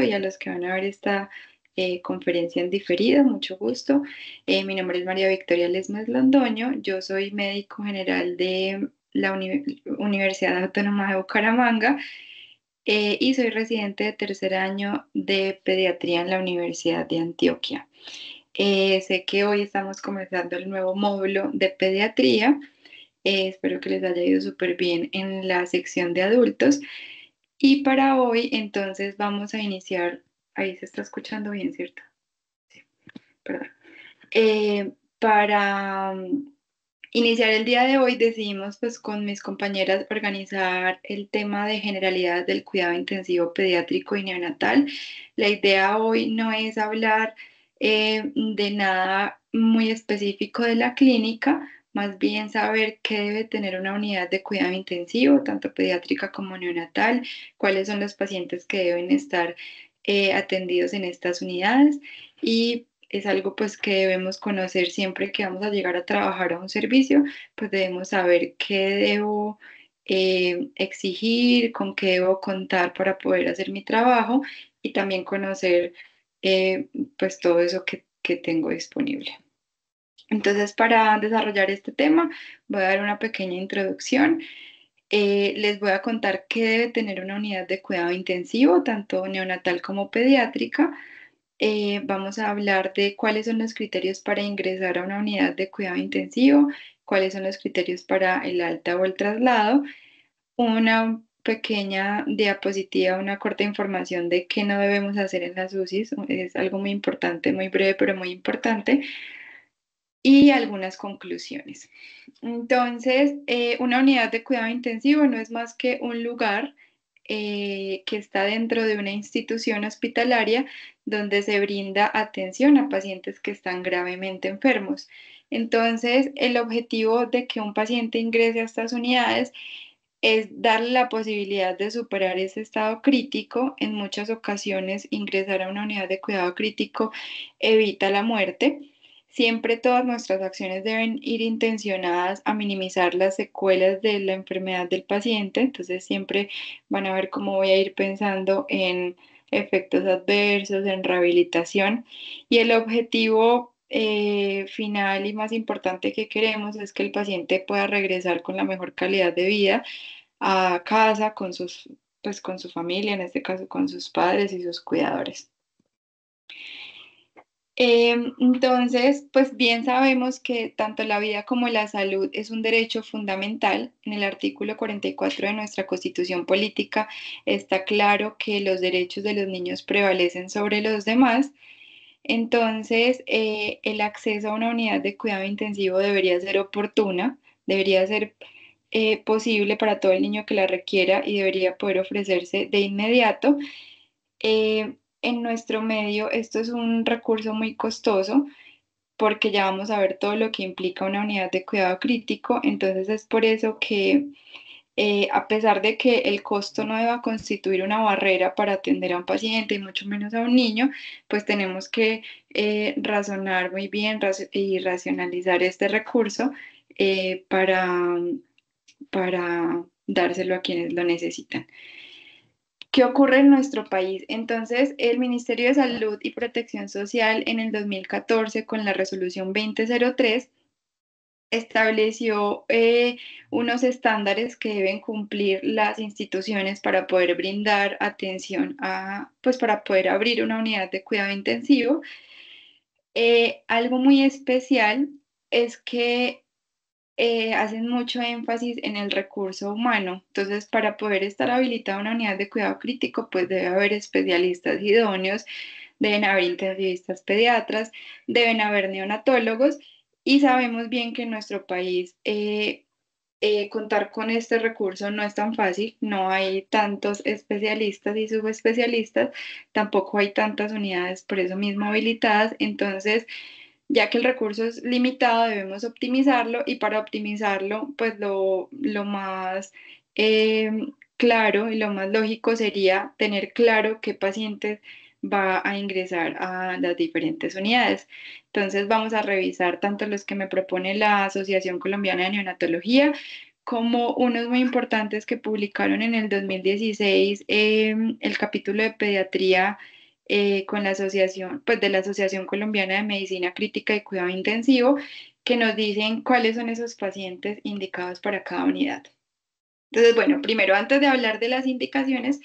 y a los que van a ver esta conferencia en diferido, mucho gusto. Mi nombre es María Victoria Lesmes Londoño, yo soy médico general de la Universidad Autónoma de Bucaramanga y soy residente de tercer año de pediatría en la Universidad de Antioquia. Sé que hoy estamos comenzando el nuevo módulo de pediatría. Espero que les haya ido súper bien en la sección de adultos. Y para hoy, entonces, vamos a iniciar. Ahí se está escuchando bien, ¿cierto? Sí, perdón. Para iniciar el día de hoy, decidimos, pues, con mis compañeras organizar el tema de generalidades del cuidado intensivo pediátrico y neonatal. La idea hoy no es hablar de nada muy específico de la clínica, más bien saber qué debe tener una unidad de cuidado intensivo, tanto pediátrica como neonatal, cuáles son los pacientes que deben estar atendidos en estas unidades y es algo pues que debemos conocer siempre que vamos a llegar a trabajar a un servicio, pues debemos saber qué debo exigir, con qué debo contar para poder hacer mi trabajo y también conocer eh, pues todo eso que tengo disponible. Entonces, para desarrollar este tema, voy a dar una pequeña introducción. Les voy a contar qué debe tener una unidad de cuidado intensivo, tanto neonatal como pediátrica. Vamos a hablar de cuáles son los criterios para ingresar a una unidad de cuidado intensivo, cuáles son los criterios para el alta o el traslado, una pequeña diapositiva, una corta información de qué no debemos hacer en las UCIs, es algo muy importante, muy breve, pero muy importante, y algunas conclusiones. Entonces, una unidad de cuidado intensivo no es más que un lugar que está dentro de una institución hospitalaria donde se brinda atención a pacientes que están gravemente enfermos. Entonces, el objetivo de que un paciente ingrese a estas unidades es darle la posibilidad de superar ese estado crítico. En muchas ocasiones, ingresar a una unidad de cuidado crítico evita la muerte. Siempre todas nuestras acciones deben ir intencionadas a minimizar las secuelas de la enfermedad del paciente. Entonces siempre van a ver cómo voy a ir pensando en efectos adversos, en rehabilitación. Y el objetivo final y más importante que queremos es que el paciente pueda regresar con la mejor calidad de vida a casa con pues, con su familia, en este caso con sus padres y sus cuidadores. Entonces, pues bien sabemos que tanto la vida como la salud es un derecho fundamental. En el artículo 44 de nuestra Constitución Política está claro que los derechos de los niños prevalecen sobre los demás. Entonces, el acceso a una unidad de cuidado intensivo debería ser oportuna, debería ser posible para todo el niño que la requiera y debería poder ofrecerse de inmediato. En nuestro medio, esto es un recurso muy costoso porque ya vamos a ver todo lo que implica una unidad de cuidado crítico. Entonces, es por eso que a pesar de que el costo no deba constituir una barrera para atender a un paciente y mucho menos a un niño, pues tenemos que razonar muy bien y racionalizar este recurso para dárselo a quienes lo necesitan. ¿Qué ocurre en nuestro país? Entonces, el Ministerio de Salud y Protección Social en el 2014, con la resolución 2003, estableció unos estándares que deben cumplir las instituciones para poder brindar atención pues para poder abrir una unidad de cuidado intensivo. Algo muy especial es que hacen mucho énfasis en el recurso humano. Entonces, para poder estar habilitada una unidad de cuidado crítico, pues debe haber especialistas idóneos, deben haber intensivistas pediatras, deben haber neonatólogos y sabemos bien que en nuestro país contar con este recurso no es tan fácil, no hay tantos especialistas y subespecialistas, tampoco hay tantas unidades por eso mismo habilitadas, entonces ya que el recurso es limitado, debemos optimizarlo y para optimizarlo, pues lo más eh, claro y lo más lógico sería tener claro qué pacientes va a ingresar a las diferentes unidades. Entonces vamos a revisar tanto los que me propone la Asociación Colombiana de Neonatología como unos muy importantes que publicaron en el 2016, el capítulo de pediatría con la asociación, pues de la Asociación Colombiana de Medicina Crítica y Cuidado Intensivo, que nos dicen cuáles son esos pacientes indicados para cada unidad. Entonces, bueno, primero, antes de hablar de las indicaciones,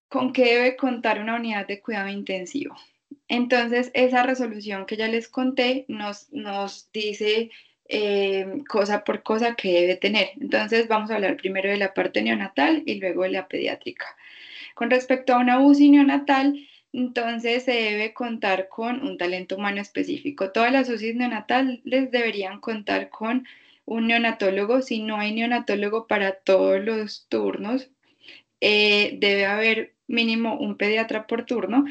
¿con qué debe contar una unidad de cuidado intensivo? Entonces, esa resolución que ya les conté nos dice cosa por cosa que debe tener. Entonces, vamos a hablar primero de la parte neonatal y luego de la pediátrica. Con respecto a una UCI neonatal, entonces se debe contar con un talento humano específico. Todas las UCIs neonatales deberían contar con un neonatólogo. Si no hay neonatólogo para todos los turnos, debe haber mínimo un pediatra por turno.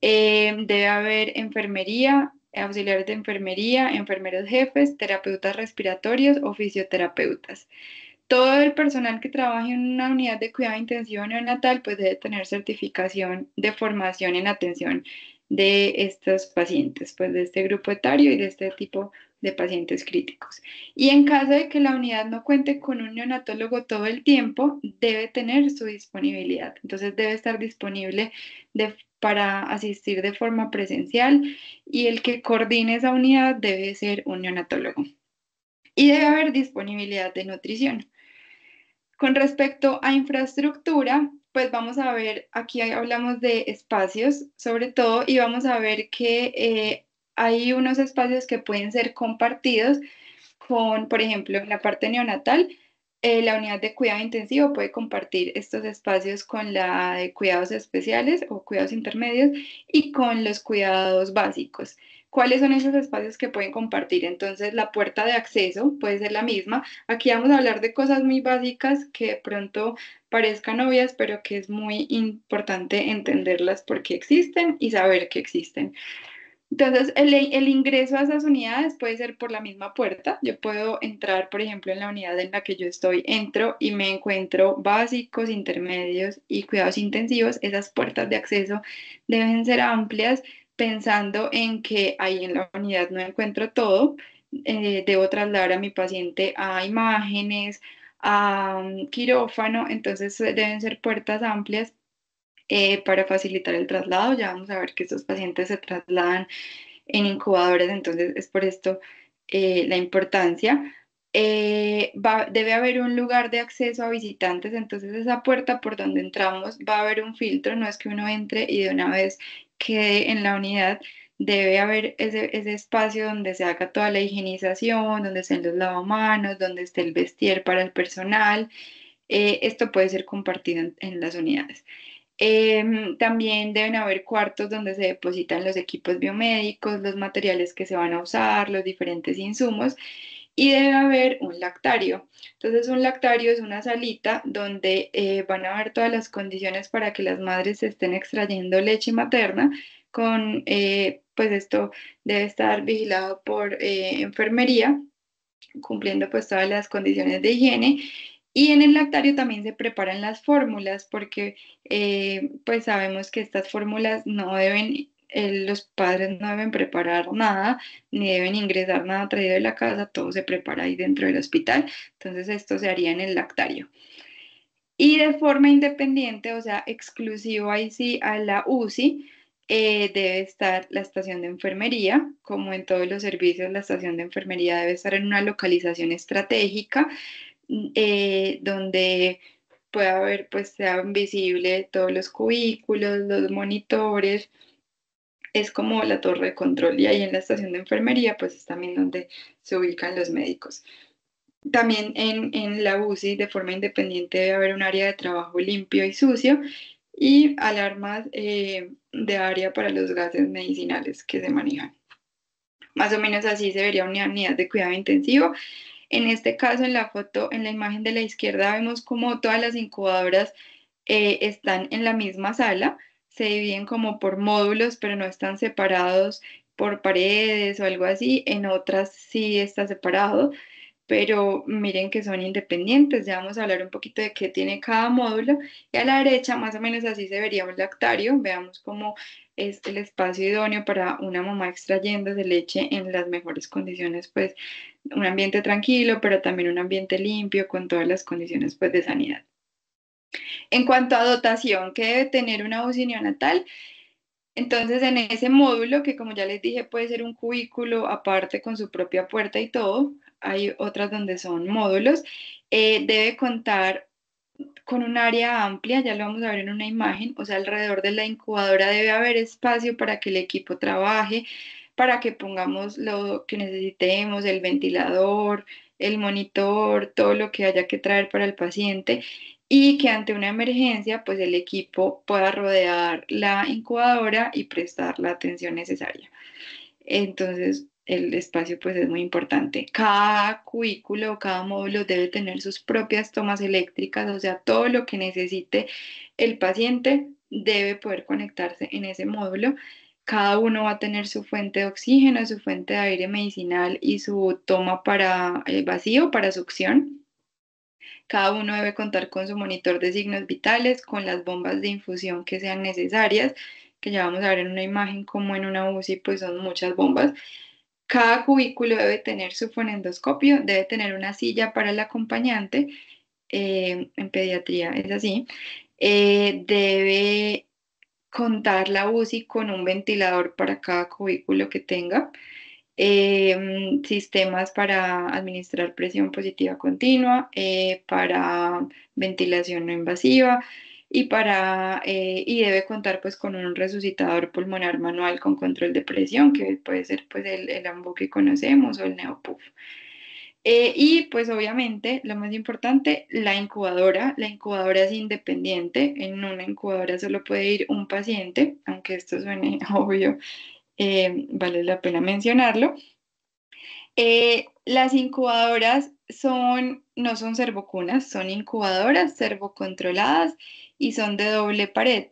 Debe haber enfermería, auxiliares de enfermería, enfermeros jefes, terapeutas respiratorios o fisioterapeutas. Todo el personal que trabaje en una unidad de cuidado intensivo neonatal pues debe tener certificación de formación en atención de estos pacientes, pues de este grupo etario y de este tipo de pacientes críticos. Y en caso de que la unidad no cuente con un neonatólogo todo el tiempo, debe tener su disponibilidad. Entonces debe estar disponible para asistir de forma presencial y el que coordine esa unidad debe ser un neonatólogo. Y debe haber disponibilidad de nutrición. Con respecto a infraestructura, pues vamos a ver, aquí hablamos de espacios sobre todo y vamos a ver que hay unos espacios que pueden ser compartidos con, por ejemplo, en la parte neonatal, la unidad de cuidado intensivo puede compartir estos espacios con la de cuidados especiales o cuidados intermedios y con los cuidados básicos. ¿Cuáles son esos espacios que pueden compartir? Entonces, la puerta de acceso puede ser la misma. Aquí vamos a hablar de cosas muy básicas que de pronto parezcan obvias, pero que es muy importante entenderlas porque existen y saber que existen. Entonces, el ingreso a esas unidades puede ser por la misma puerta. Yo puedo entrar, por ejemplo, en la unidad en la que yo estoy, entro y me encuentro básicos, intermedios y cuidados intensivos. Esas puertas de acceso deben ser amplias, pensando en que ahí en la unidad no encuentro todo. Debo trasladar a mi paciente a imágenes, a quirófano, entonces deben ser puertas amplias para facilitar el traslado. Ya vamos a ver que estos pacientes se trasladan en incubadoras, entonces es por esto la importancia. Debe haber un lugar de acceso a visitantes, entonces esa puerta por donde entramos va a haber un filtro, no es que uno entre y de una vez quede en la unidad. Debe haber ese espacio donde se haga toda la higienización, donde estén los lavamanos, donde esté el vestier para el personal. Esto puede ser compartido en las unidades. También deben haber cuartos donde se depositan los equipos biomédicos, los materiales que se van a usar, los diferentes insumos y debe haber un lactario. Entonces un lactario es una salita donde van a haber todas las condiciones para que las madres estén extrayendo leche materna. Pues esto debe estar vigilado por enfermería, cumpliendo pues todas las condiciones de higiene. Y en el lactario también se preparan las fórmulas porque pues sabemos que estas fórmulas no deben, los padres no deben preparar nada, ni deben ingresar nada traído de la casa, todo se prepara ahí dentro del hospital. Entonces esto se haría en el lactario. Y de forma independiente, o sea, exclusivo ahí sí a la UCI, debe estar la estación de enfermería. Como en todos los servicios, la estación de enfermería debe estar en una localización estratégica donde pueda haber, pues sean visibles todos los cubículos, los monitores. Es como la torre de control y ahí en la estación de enfermería, pues es también donde se ubican los médicos. También en la UCI, de forma independiente, debe haber un área de trabajo limpio y sucio y alarmas de área para los gases medicinales que se manejan. Más o menos así se vería una unidad de cuidado intensivo. En este caso, en la foto, en la imagen de la izquierda, vemos como todas las incubadoras están en la misma sala, se dividen como por módulos, pero no están separados por paredes o algo así. En otras sí está separado, pero miren que son independientes. Ya vamos a hablar un poquito de qué tiene cada módulo. Y a la derecha, más o menos así se vería un lactario. Veamos cómo es el espacio idóneo para una mamá extrayendo de leche en las mejores condiciones, pues un ambiente tranquilo, pero también un ambiente limpio con todas las condiciones pues de sanidad. En cuanto a dotación que debe tener una UCI neonatal, Entonces, en ese módulo, que como ya les dije, puede ser un cubículo aparte con su propia puerta y todo, hay otras donde son módulos, debe contar con un área amplia, ya lo vamos a ver en una imagen, o sea, alrededor de la incubadora debe haber espacio para que el equipo trabaje, para que pongamos lo que necesitemos, el ventilador, el monitor, todo lo que haya que traer para el paciente y que ante una emergencia, pues el equipo pueda rodear la incubadora y prestar la atención necesaria. Entonces, el espacio pues es muy importante. Cada cubículo, cada módulo debe tener sus propias tomas eléctricas, o sea, todo lo que necesite el paciente debe poder conectarse en ese módulo. Cada uno va a tener su fuente de oxígeno, su fuente de aire medicinal y su toma para vacío, para succión. Cada uno debe contar con su monitor de signos vitales, con las bombas de infusión que sean necesarias, que ya vamos a ver en una imagen como en una UCI, pues son muchas bombas. Cada cubículo debe tener su fonendoscopio, debe tener una silla para el acompañante, en pediatría es así. Debe contar la UCI con un ventilador para cada cubículo que tenga, sistemas para administrar presión positiva continua, para ventilación no invasiva y debe contar pues con un resucitador pulmonar manual con control de presión, que puede ser pues el AMBU que conocemos o el NeoPuf. Y pues obviamente lo más importante, la incubadora es independiente, en una incubadora solo puede ir un paciente, aunque esto suene obvio, vale la pena mencionarlo. Las incubadoras no son servocunas, son incubadoras servocontroladas y son de doble pared.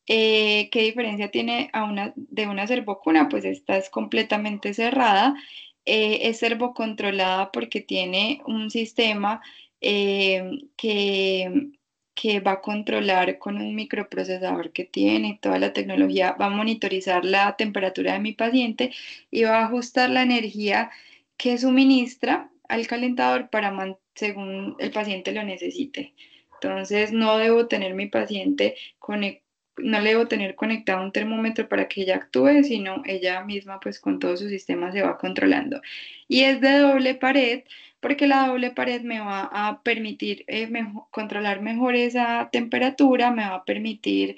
¿Qué diferencia tiene de una servocuna? Pues esta es completamente cerrada, es servocontrolada porque tiene un sistema eh, que, que va a controlar con un microprocesador que tiene toda la tecnología, va a monitorizar la temperatura de mi paciente y va a ajustar la energía que suministra al calentador según el paciente lo necesite. Entonces, no debo tener mi paciente no le debo tener conectado un termómetro para que ella actúe, sino ella misma, pues con todo su sistema se va controlando. Y es de doble pared, porque la doble pared me va a permitir controlar mejor esa temperatura, me va a permitir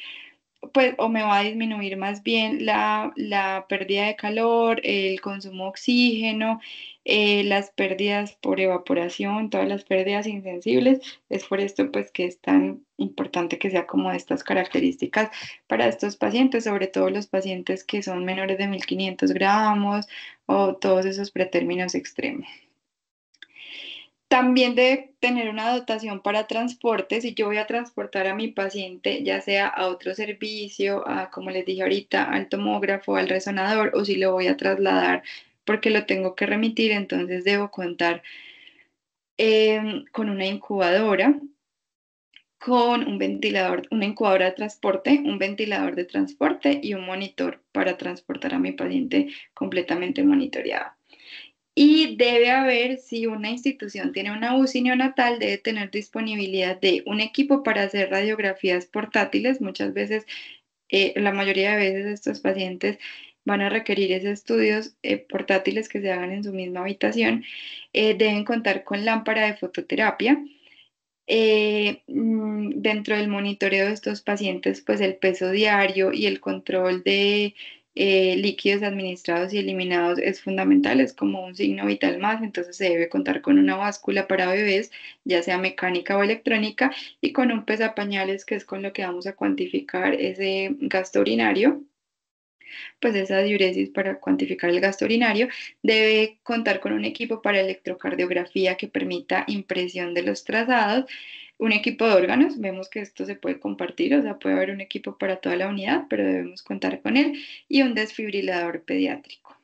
pues, o me va a disminuir más bien la pérdida de calor, el consumo de oxígeno, las pérdidas por evaporación, todas las pérdidas insensibles. Es por esto, pues, que es tan importante que sea como de estas características para estos pacientes, sobre todo los pacientes que son menores de 1500 gramos o todos esos pretérminos extremos. También debe tener una dotación para transporte. Si yo voy a transportar a mi paciente, ya sea a otro servicio, como les dije ahorita, al tomógrafo, al resonador, o si lo voy a trasladar porque lo tengo que remitir, entonces debo contar con una incubadora, con un ventilador, una incubadora de transporte, un ventilador de transporte y un monitor para transportar a mi paciente completamente monitoreado. Y debe haber, si una institución tiene una UCI neonatal, debe tener disponibilidad de un equipo para hacer radiografías portátiles. Muchas veces, la mayoría de veces estos pacientes van a requerir esos estudios portátiles que se hagan en su misma habitación. Deben contar con lámpara de fototerapia. Dentro del monitoreo de estos pacientes, pues el peso diario y el control de líquidos administrados y eliminados es fundamental, es como un signo vital más, entonces se debe contar con una báscula para bebés, ya sea mecánica o electrónica, y con un pesapañales, que es con lo que vamos a cuantificar ese gasto urinario, pues esa diuresis para cuantificar el gasto urinario. Debe contar con un equipo para electrocardiografía que permita impresión de los trazados, un equipo de órganos, vemos que esto se puede compartir, o sea, puede haber un equipo para toda la unidad, pero debemos contar con él, y un desfibrilador pediátrico.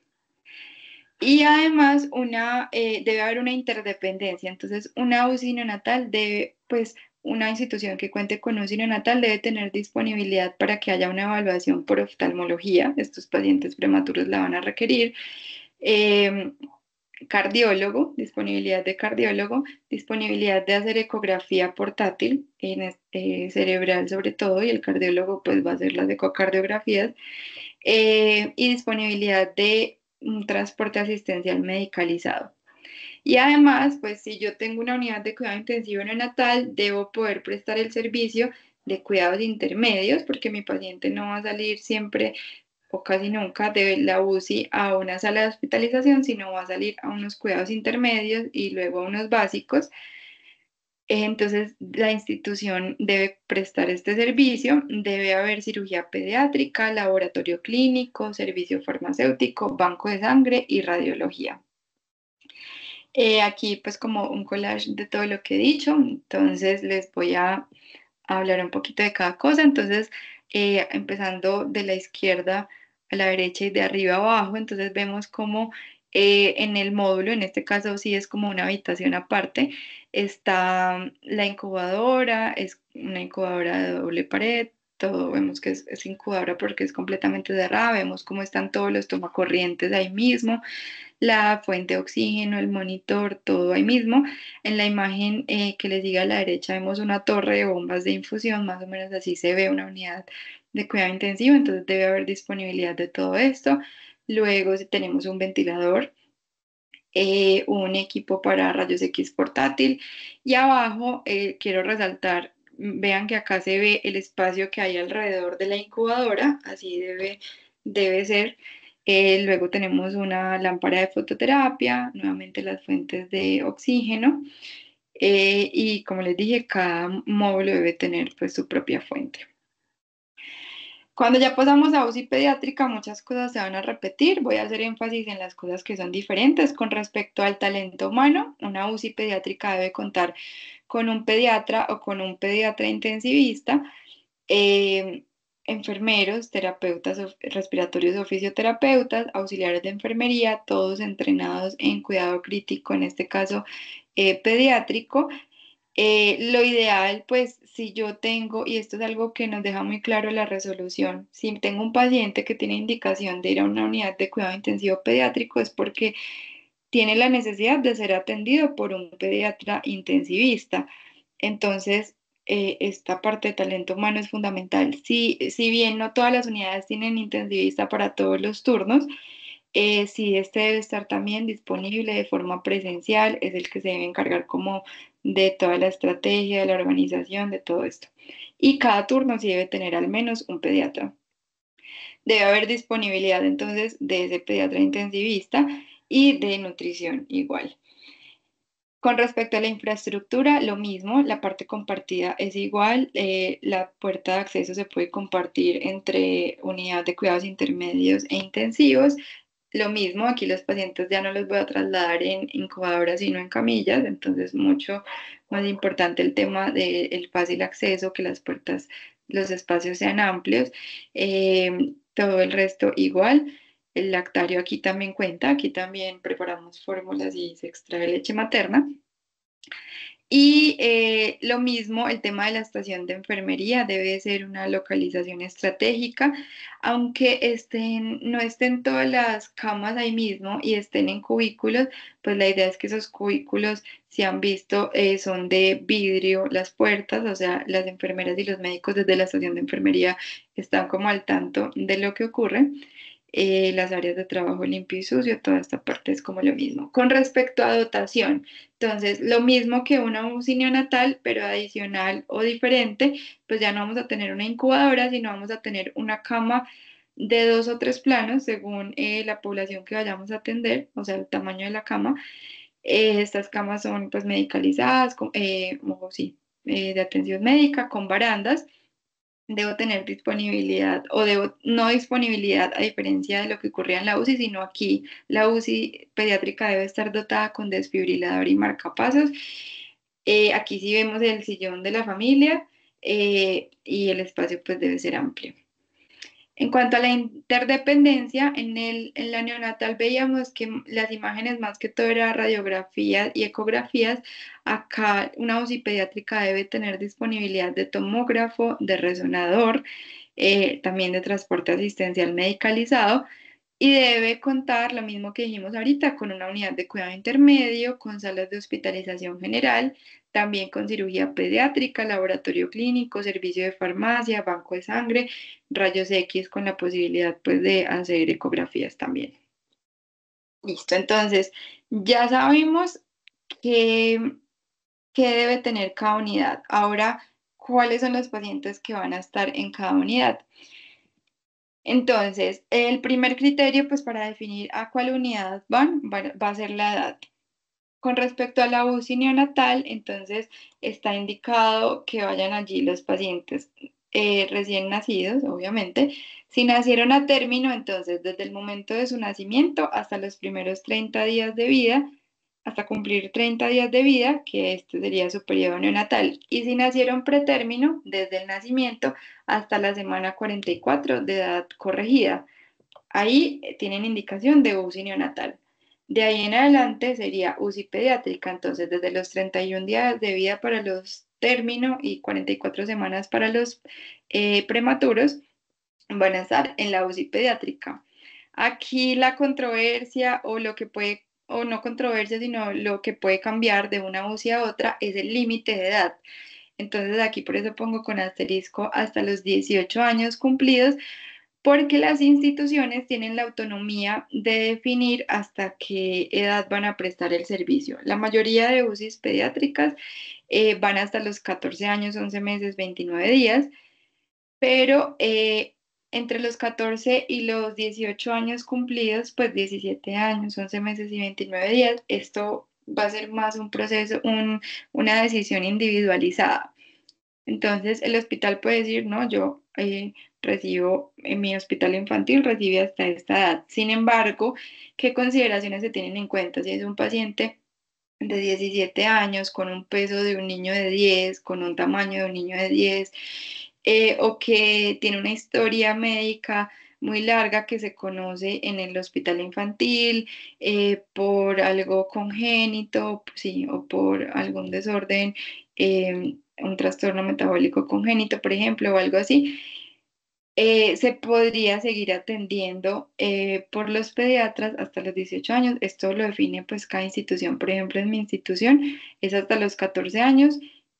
Y además debe haber una interdependencia, entonces una UCI neonatal debe, pues una institución que cuente con UCI neonatal debe tener disponibilidad para que haya una evaluación por oftalmología, estos pacientes prematuros la van a requerir. Eh, cardiólogo, disponibilidad de cardiólogo, disponibilidad de hacer ecografía portátil, cerebral sobre todo, y el cardiólogo pues va a hacer las ecocardiografías, y disponibilidad de un transporte asistencial medicalizado. Y además, pues si yo tengo una unidad de cuidado intensivo neonatal, debo poder prestar el servicio de cuidados intermedios, porque mi paciente no va a salir siempre o casi nunca de la UCI a una sala de hospitalización, sino va a salir a unos cuidados intermedios y luego a unos básicos. Entonces, la institución debe prestar este servicio, debe haber cirugía pediátrica, laboratorio clínico, servicio farmacéutico, banco de sangre y radiología. Aquí pues como un collage de todo lo que he dicho, entonces les voy a hablar un poquito de cada cosa. Entonces, empezando de la izquierda a la derecha y de arriba a abajo, entonces vemos como en el módulo, en este caso sí es como una habitación aparte, está la incubadora, es una incubadora de doble pared. Todo vemos que es incubadora porque es completamente cerrada, vemos cómo están todos los tomacorrientes ahí mismo, la fuente de oxígeno, el monitor, todo ahí mismo. En la imagen que les diga a la derecha vemos una torre de bombas de infusión, más o menos así se ve una unidad de cuidado intensivo, entonces debe haber disponibilidad de todo esto. Luego si tenemos un ventilador, un equipo para rayos X portátil y abajo quiero resaltar, vean que acá se ve el espacio que hay alrededor de la incubadora, así debe ser. Luego tenemos una lámpara de fototerapia, nuevamente las fuentes de oxígeno, y como les dije, cada módulo debe tener pues su propia fuente. Cuando ya pasamos a UCI pediátrica, muchas cosas se van a repetir. Voy a hacer énfasis en las cosas que son diferentes con respecto al talento humano. Una UCI pediátrica debe contar con un pediatra o con un pediatra intensivista, eh, enfermeros, terapeutas respiratorios o fisioterapeutas, auxiliares de enfermería, todos entrenados en cuidado crítico, en este caso pediátrico. Lo ideal, pues, si yo tengo, y esto es algo que nos deja muy claro la resolución, si tengo un paciente que tiene indicación de ir a una unidad de cuidado intensivo pediátrico, es porque tiene la necesidad de ser atendido por un pediatra intensivista. Entonces, esta parte de talento humano es fundamental. Si bien no todas las unidades tienen intensivista para todos los turnos, sí, este debe estar también disponible de forma presencial, es el que se debe encargar como de toda la estrategia, de la organización, de todo esto. Y cada turno sí debe tener al menos un pediatra. Debe haber disponibilidad entonces de ese pediatra intensivista y de nutrición igual. Con respecto a la infraestructura, lo mismo, la parte compartida es igual, la puerta de acceso se puede compartir entre unidad de cuidados intermedios e intensivos. Lo mismo, aquí los pacientes ya no los voy a trasladar en incubadoras, sino en camillas, entonces mucho más importante el tema del fácil acceso, que las puertas, los espacios sean amplios. Todo el resto igual. El lactario aquí también cuenta, aquí también preparamos fórmulas y se extrae leche materna. Y lo mismo, el tema de la estación de enfermería debe ser una localización estratégica, aunque no estén todas las camas ahí mismo y estén en cubículos, pues la idea es que esos cubículos, si han visto, son de vidrio las puertas, o sea, las enfermeras y los médicos desde la estación de enfermería están como al tanto de lo que ocurre. Las áreas de trabajo limpio y sucio, toda esta parte es como lo mismo. Con respecto a dotación, entonces lo mismo que una UCI neonatal, pero adicional o diferente, pues ya no vamos a tener una incubadora, sino vamos a tener una cama de 2 o 3 planos según la población que vayamos a atender, o sea, el tamaño de la cama. Estas camas son pues medicalizadas, o sí, de atención médica, con barandas. Debo tener disponibilidad o debo no disponibilidad a diferencia de lo que ocurría en la UCI, sino aquí la UCI pediátrica debe estar dotada con desfibrilador y marcapasos. Aquí sí vemos el sillón de la familia, y el espacio pues debe ser amplio. En cuanto a la interdependencia, en la neonatal veíamos que las imágenes más que todo eran radiografías y ecografías. Acá una UCI pediátrica debe tener disponibilidad de tomógrafo, de resonador, también de transporte asistencial medicalizado. y debe contar, lo mismo que dijimos ahorita, con una unidad de cuidado intermedio, con salas de hospitalización general, también con cirugía pediátrica, laboratorio clínico, servicio de farmacia, banco de sangre, rayos X con la posibilidad pues de hacer ecografías también. Listo, entonces ya sabemos que, que debe tener cada unidad. Ahora, ¿cuáles son los pacientes que van a estar en cada unidad? Entonces, el primer criterio, pues para definir a cuál unidad va a ser la edad. Con respecto a la UCI neonatal, entonces está indicado que vayan allí los pacientes recién nacidos, obviamente. Si nacieron a término, entonces desde el momento de su nacimiento hasta los primeros 30 días de vida, hasta cumplir 30 días de vida, que este sería su periodo neonatal. Y si nacieron pretérmino, desde el nacimiento hasta la semana 44 de edad corregida. Ahí tienen indicación de UCI neonatal. De ahí en adelante sería UCI pediátrica, entonces desde los 31 días de vida para los término y 44 semanas para los prematuros van a estar en la UCI pediátrica. Aquí la controversia o lo que puede, o no controversia, sino lo que puede cambiar de una UCI a otra es el límite de edad. Entonces aquí por eso pongo con asterisco hasta los 18 años cumplidos, porque las instituciones tienen la autonomía de definir hasta qué edad van a prestar el servicio. La mayoría de UCIs pediátricas van hasta los 14 años, 11 meses, 29 días, pero entre los 14 y los 18 años cumplidos, pues 17 años, 11 meses y 29 días, esto va a ser más un proceso, una decisión individualizada. Entonces, el hospital puede decir, no, yo recibo, en mi hospital infantil recibe hasta esta edad. Sin embargo, ¿qué consideraciones se tienen en cuenta? Si es un paciente de 17 años, con un peso de un niño de 10, con un tamaño de un niño de 10, o que tiene una historia médica muy larga que se conoce en el hospital infantil por algo congénito, sí, o por algún desorden, un trastorno metabólico congénito, por ejemplo, o algo así. Se podría seguir atendiendo por los pediatras hasta los 18 años. Esto lo define pues cada institución. Por ejemplo, en mi institución es hasta los 14 años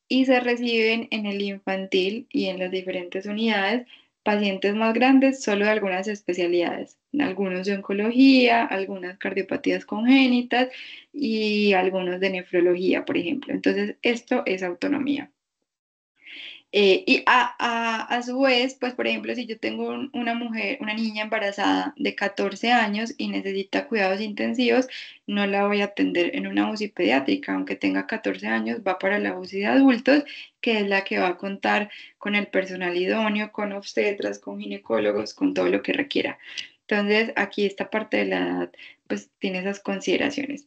y se reciben en el infantil y en las diferentes unidades pacientes más grandes solo de algunas especialidades, algunos de oncología, algunas cardiopatías congénitas y algunos de nefrología, por ejemplo. Entonces, esto es autonomía. Y a su vez, pues por ejemplo, si yo tengo una mujer, una niña embarazada de 14 años y necesita cuidados intensivos, no la voy a atender en una UCI pediátrica, aunque tenga 14 años, va para la UCI de adultos, que es la que va a contar con el personal idóneo, con obstetras, con ginecólogos, con todo lo que requiera. Entonces, aquí esta parte de la edad, pues tiene esas consideraciones.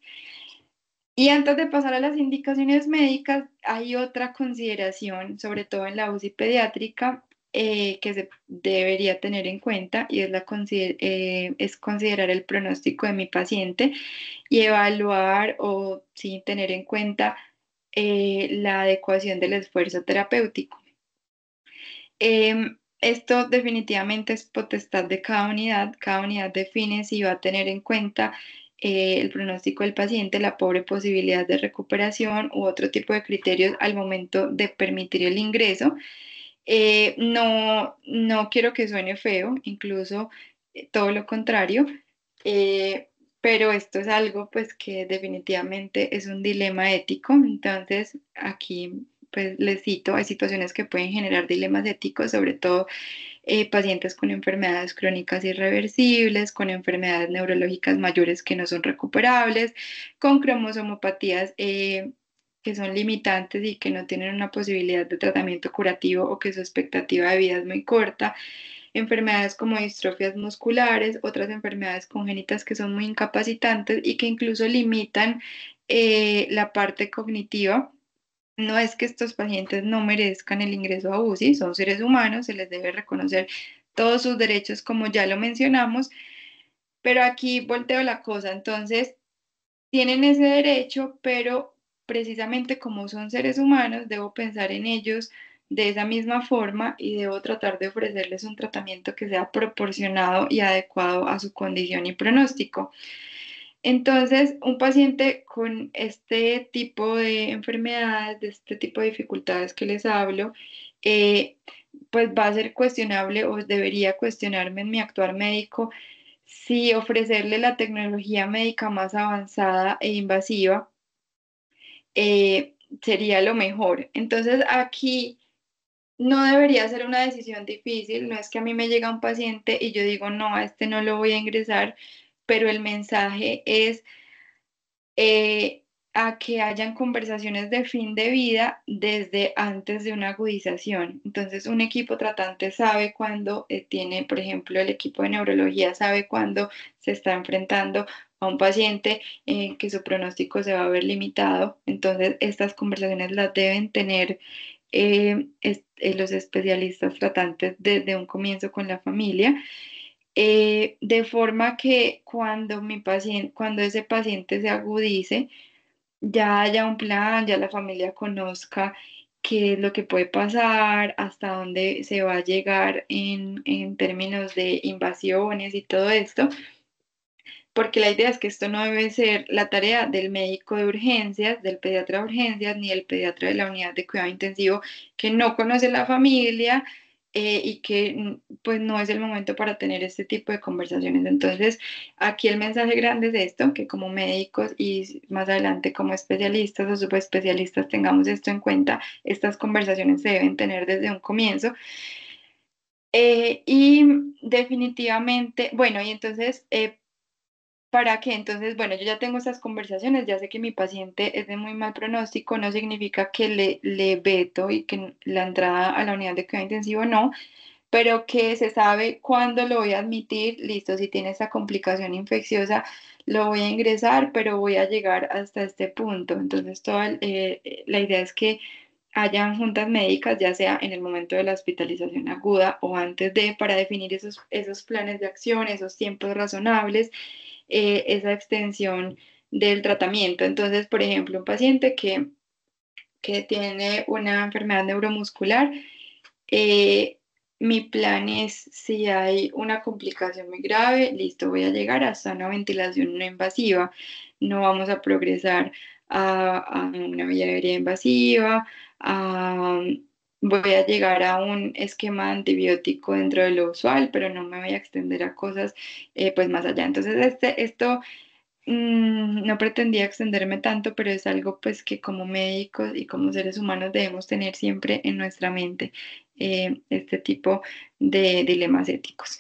Y antes de pasar a las indicaciones médicas, hay otra consideración, sobre todo en la UCI pediátrica, que se debería tener en cuenta y es, es considerar el pronóstico de mi paciente y evaluar o sí, tener en cuenta la adecuación del esfuerzo terapéutico. Esto definitivamente es potestad de cada unidad define si va a tener en cuenta el pronóstico del paciente, la pobre posibilidad de recuperación u otro tipo de criterios al momento de permitir el ingreso. No quiero que suene feo, incluso todo lo contrario, eh, pero esto es algo pues que definitivamente es un dilema ético. Entonces aquí pues les cito, hay situaciones que pueden generar dilemas éticos, sobre todo pacientes con enfermedades crónicas irreversibles, con enfermedades neurológicas mayores que no son recuperables, con cromosomopatías que son limitantes y que no tienen una posibilidad de tratamiento curativo o que su expectativa de vida es muy corta, enfermedades como distrofias musculares, otras enfermedades congénitas que son muy incapacitantes y que incluso limitan la parte cognitiva. No es que estos pacientes no merezcan el ingreso a UCI, son seres humanos, se les debe reconocer todos sus derechos como ya lo mencionamos, pero aquí volteo la cosa, entonces tienen ese derecho, pero precisamente como son seres humanos, debo pensar en ellos de esa misma forma y debo tratar de ofrecerles un tratamiento que sea proporcionado y adecuado a su condición y pronóstico. Entonces, un paciente con este tipo de enfermedades, de este tipo de dificultades que les hablo, eh, pues va a ser cuestionable o debería cuestionarme en mi actuar médico si ofrecerle la tecnología médica más avanzada e invasiva sería lo mejor. Entonces, aquí no debería ser una decisión difícil, no es que a mí me llega un paciente y yo digo, no, a este no lo voy a ingresar, pero el mensaje es a que hayan conversaciones de fin de vida desde antes de una agudización. Entonces, un equipo tratante sabe cuando tiene, por ejemplo, el equipo de neurología sabe cuando se está enfrentando a un paciente que su pronóstico se va a ver limitado. Entonces, estas conversaciones las deben tener los especialistas tratantes desde un comienzo con la familia, de forma que cuando ese paciente se agudice, ya haya un plan, ya la familia conozca qué es lo que puede pasar, hasta dónde se va a llegar en términos de invasiones y todo esto, porque la idea es que esto no debe ser la tarea del médico de urgencias, del pediatra de urgencias, ni del pediatra de la unidad de cuidado intensivo que no conoce la familia y que pues no es el momento para tener este tipo de conversaciones. Entonces, aquí el mensaje grande es esto, que como médicos y más adelante como especialistas o subespecialistas tengamos esto en cuenta, estas conversaciones se deben tener desde un comienzo. Y definitivamente, bueno, y entonces ¿para qué? Entonces, bueno, yo ya tengo estas conversaciones, ya sé que mi paciente es de muy mal pronóstico, no significa que le veto y que la entrada a la unidad de cuidado intensivo no, pero que se sabe cuándo lo voy a admitir, listo, si tiene esa complicación infecciosa, lo voy a ingresar, pero voy a llegar hasta este punto. Entonces, la idea es que hayan juntas médicas, ya sea en el momento de la hospitalización aguda o antes de, para definir esos planes de acción, esos tiempos razonables, esa extensión del tratamiento. Entonces, por ejemplo, un paciente que tiene una enfermedad neuromuscular, eh, mi plan es, si hay una complicación muy grave, listo, voy a llegar hasta una ventilación no invasiva. No vamos a progresar a una vía aérea invasiva, a- voy a llegar a un esquema antibiótico dentro de lo usual, pero no me voy a extender a cosas pues más allá. Entonces, esto no pretendía extenderme tanto, pero es algo pues que como médicos y como seres humanos debemos tener siempre en nuestra mente, este tipo de dilemas éticos.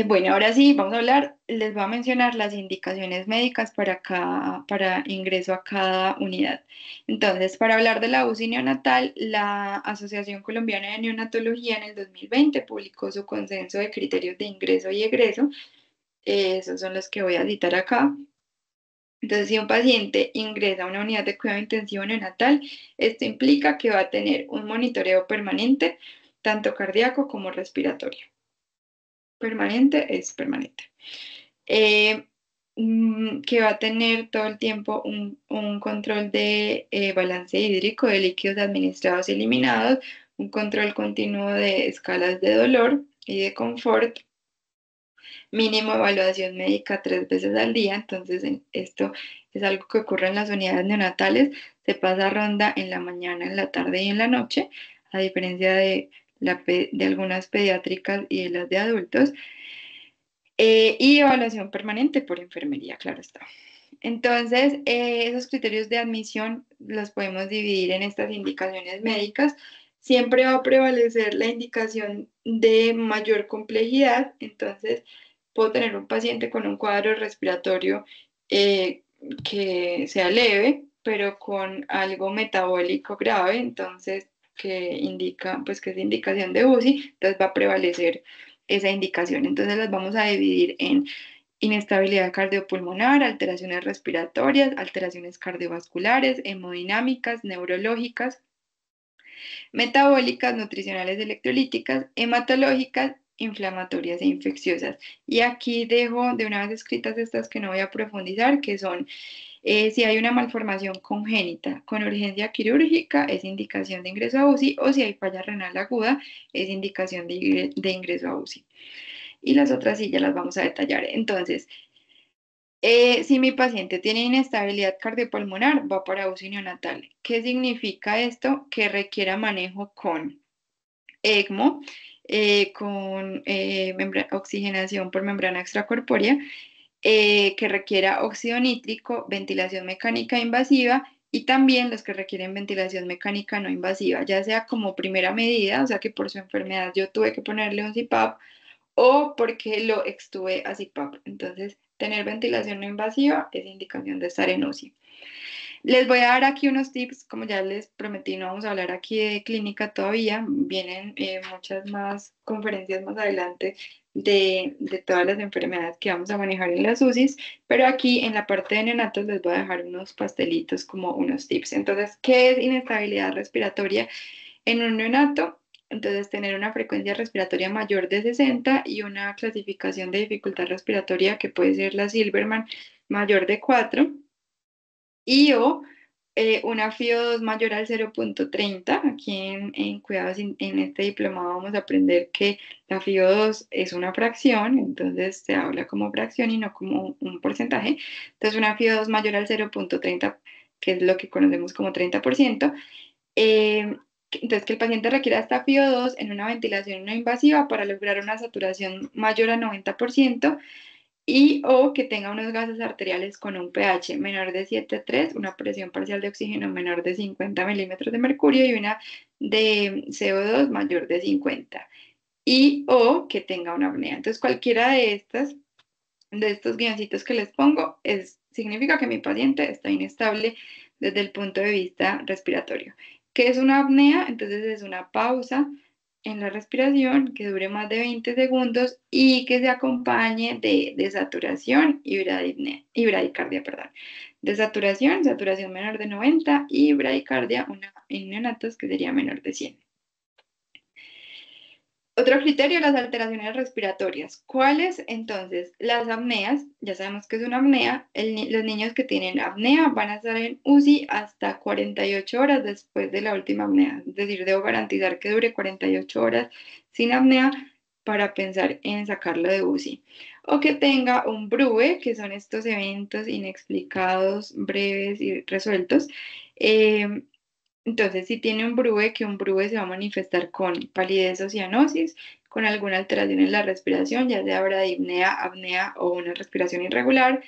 Bueno, ahora sí, vamos a hablar, les voy a mencionar las indicaciones médicas para ingreso a cada unidad. Entonces, para hablar de la UCI neonatal, la Asociación Colombiana de Neonatología en el 2020 publicó su consenso de criterios de ingreso y egreso. Esos son los que voy a citar acá. Entonces, si un paciente ingresa a una unidad de cuidado intensivo neonatal, esto implica que va a tener un monitoreo permanente, tanto cardíaco como respiratorio. Permanente es permanente. Eh, que va a tener todo el tiempo un control de balance hídrico de líquidos administrados y eliminados, un control continuo de escalas de dolor y de confort, mínimo evaluación médica 3 veces al día. Entonces, esto es algo que ocurre en las unidades neonatales. Se pasa ronda en la mañana, en la tarde y en la noche, a diferencia de algunas pediátricas y de las de adultos. Y evaluación permanente por enfermería, claro está. Entonces, esos criterios de admisión los podemos dividir en estas indicaciones médicas. Siempre va a prevalecer la indicación de mayor complejidad. Entonces, puedo tener un paciente con un cuadro respiratorio eh, que sea leve, pero con algo metabólico grave, entonces que indica, pues que es indicación de UCI, entonces va a prevalecer esa indicación. Entonces las vamos a dividir en inestabilidad cardiopulmonar, alteraciones respiratorias, alteraciones cardiovasculares, hemodinámicas, neurológicas, metabólicas, nutricionales, electrolíticas, hematológicas, inflamatorias e infecciosas. Y aquí dejo de una vez escritas estas que no voy a profundizar, que son Si hay una malformación congénita con urgencia quirúrgica, es indicación de ingreso a UCI, o si hay falla renal aguda, es indicación de ingreso a UCI. Y las otras sí ya las vamos a detallar. Entonces, si mi paciente tiene inestabilidad cardiopulmonar, va para UCI neonatal. ¿Qué significa esto? Que requiera manejo con ECMO, con oxigenación por membrana extracorpórea, que requiera óxido nítrico, ventilación mecánica invasiva y también los que requieren ventilación mecánica no invasiva, ya sea como primera medida, o sea que por su enfermedad yo tuve que ponerle un CPAP o porque lo extuve a CPAP. Entonces, tener ventilación no invasiva es indicación de estar en UCI. Les voy a dar aquí unos tips, como ya les prometí, no vamos a hablar aquí de clínica todavía, vienen muchas más conferencias más adelante de todas las enfermedades que vamos a manejar en las UCIs, pero aquí en la parte de neonatos les voy a dejar unos pastelitos como unos tips. Entonces, ¿qué es inestabilidad respiratoria en un neonato? Entonces, tener una frecuencia respiratoria mayor de 60 y una clasificación de dificultad respiratoria que puede ser la Silverman mayor de 4 y o una FIO2 mayor al 0,30. Aquí en Cuidados en este diplomado vamos a aprender que la FIO2 es una fracción, entonces se habla como fracción y no como un porcentaje. Entonces una FIO2 mayor al 0,30, que es lo que conocemos como 30%. Entonces, que el paciente requiera esta FIO2 en una ventilación no invasiva para lograr una saturación mayor a 90% y o que tenga unos gases arteriales con un pH menor de 7,3, una presión parcial de oxígeno menor de 50 milímetros de mercurio y una de CO2 mayor de 50 y o que tenga una apnea. Entonces, cualquiera de estos guioncitos que les pongo significa que mi paciente está inestable desde el punto de vista respiratorio. ¿Qué es una apnea? Entonces es una pausa en la respiración que dure más de 20 segundos y que se acompañe de saturación y bradicardia, perdón. De saturación, saturación menor de 90 y bradicardia, una en neonatos que sería menor de 100. Otro criterio, las alteraciones respiratorias. ¿Cuáles? Entonces, las apneas, ya sabemos que es una apnea. Los niños que tienen apnea van a estar en UCI hasta 48 horas después de la última apnea. Es decir, debo garantizar que dure 48 horas sin apnea para pensar en sacarlo de UCI. O que tenga un BRUE, que son estos eventos inexplicados, breves y resueltos. Eh, entonces, si tiene un BRUE, que un BRUE se va a manifestar con palidez o cianosis, con alguna alteración en la respiración, ya sea bradipnea, apnea o una respiración irregular,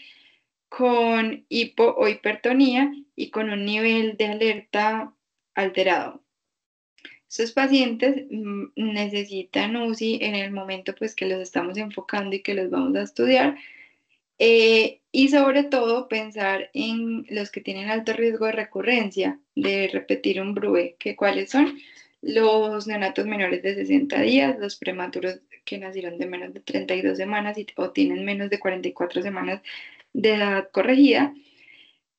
con hipo o hipertonía y con un nivel de alerta alterado. Estos pacientes necesitan UCI en el momento pues, que los estamos enfocando y que los vamos a estudiar, y sobre todo pensar en los que tienen alto riesgo de recurrencia, de repetir un BRUE, que cuáles son los neonatos menores de 60 días, los prematuros que nacieron de menos de 32 semanas o tienen menos de 44 semanas de edad corregida,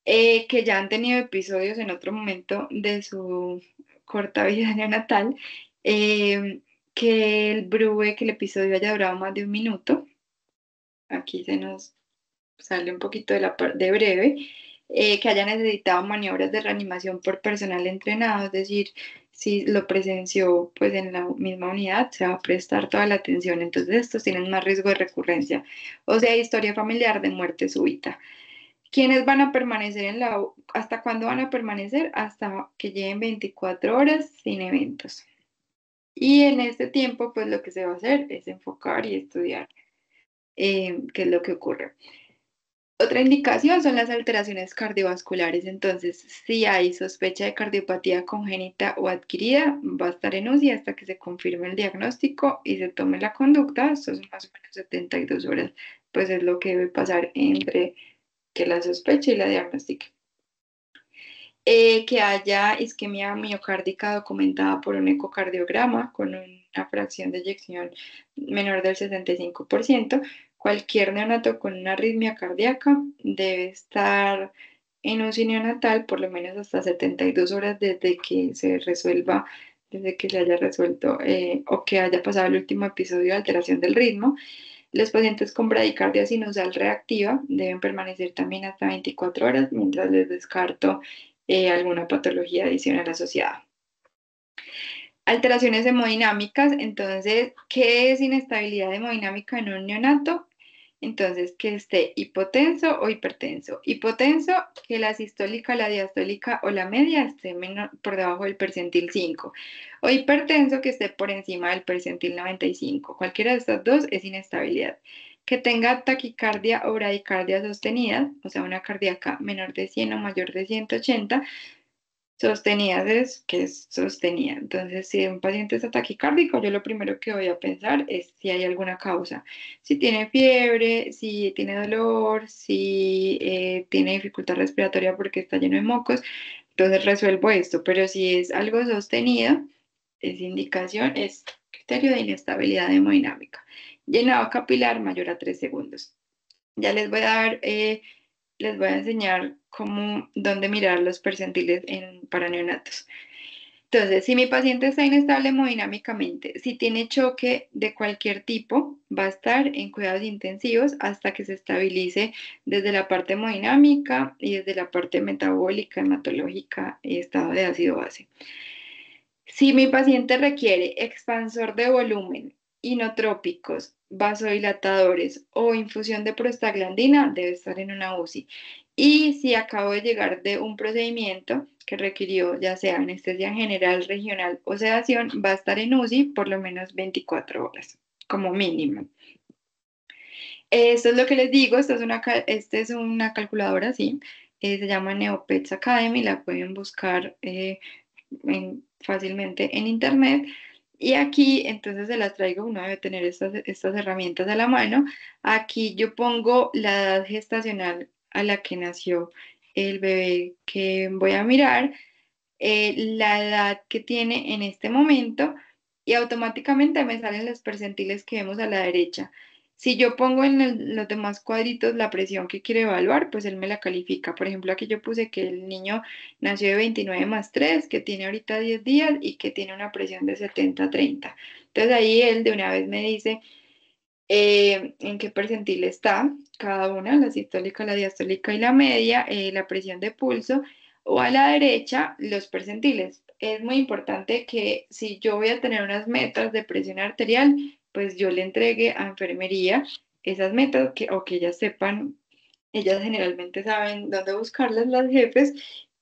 que ya han tenido episodios en otro momento de su corta vida neonatal, que el BRUE, que el episodio haya durado más de un minuto. Aquí se nos sale un poquito de la parte breve, que haya necesitado maniobras de reanimación por personal entrenado, es decir, si lo presenció pues en la misma unidad, se va a prestar toda la atención, entonces estos tienen más riesgo de recurrencia, o sea, historia familiar de muerte súbita. ¿Quiénes van a permanecer hasta cuándo van a permanecer? Hasta que lleguen 24 horas sin eventos. Y en este tiempo, pues lo que se va a hacer es enfocar y estudiar qué es lo que ocurre. Otra indicación son las alteraciones cardiovasculares. Entonces, si hay sospecha de cardiopatía congénita o adquirida, va a estar en UCI hasta que se confirme el diagnóstico y se tome la conducta. Esto es más o menos 72 horas, pues es lo que debe pasar entre que la sospecha y la diagnóstica. Que haya isquemia miocárdica documentada por un ecocardiograma con una fracción de eyección menor del 65%. Cualquier neonato con una arritmia cardíaca debe estar en UCI neonatal por lo menos hasta 72 horas desde que se resuelva, desde que se haya resuelto o que haya pasado el último episodio de alteración del ritmo. Los pacientes con bradicardia sinusal reactiva deben permanecer también hasta 24 horas mientras les descarto alguna patología adicional asociada. Alteraciones hemodinámicas, entonces, ¿qué es inestabilidad hemodinámica en un neonato? Entonces, que esté hipotenso o hipertenso. Hipotenso, que la sistólica, la diastólica o la media esté por debajo del percentil 5. O hipertenso, que esté por encima del percentil 95. Cualquiera de estas dos es inestabilidad. Que tenga taquicardia o bradicardia sostenida, o sea, una cardíaca menor de 100 o mayor de 180. Sostenidas es que es sostenida. Entonces, si un paciente está taquicárdico, yo lo primero que voy a pensar es si hay alguna causa. Si tiene fiebre, si tiene dolor, si tiene dificultad respiratoria porque está lleno de mocos, entonces resuelvo esto. Pero si es algo sostenido, es indicación, es criterio de inestabilidad hemodinámica. Llenado capilar mayor a 3 segundos. Ya les voy a enseñar dónde mirar los percentiles para neonatos. Entonces, si mi paciente está inestable hemodinámicamente, si tiene choque de cualquier tipo, va a estar en cuidados intensivos hasta que se estabilice desde la parte hemodinámica y desde la parte metabólica, hematológica y estado de ácido base. Si mi paciente requiere expansor de volumen, inotrópicos, vasodilatadores o infusión de prostaglandina, debe estar en una UCI. Y si acabo de llegar de un procedimiento que requirió ya sea anestesia general, regional o sedación, va a estar en UCI por lo menos 24 horas, como mínimo. Esto es lo que les digo, esta es una calculadora, sí, se llama Neopets Academy, la pueden buscar fácilmente en internet. Y aquí entonces se las traigo, uno debe tener estas herramientas a la mano. Aquí yo pongo la edad gestacional a la que nació el bebé que voy a mirar, la edad que tiene en este momento y automáticamente me salen los percentiles que vemos a la derecha. Si yo pongo en los demás cuadritos la presión que quiere evaluar, pues él me la califica. Por ejemplo, aquí yo puse que el niño nació de 29 más 3, que tiene ahorita 10 días y que tiene una presión de 70/30. Entonces ahí él de una vez me dice en qué percentil está cada una, la sistólica, la diastólica y la media, la presión de pulso, o a la derecha los percentiles. Es muy importante que si yo voy a tener unas metas de presión arterial, pues yo le entregue a enfermería esas metas o que ellas sepan, ellas generalmente saben dónde buscarlas las jefes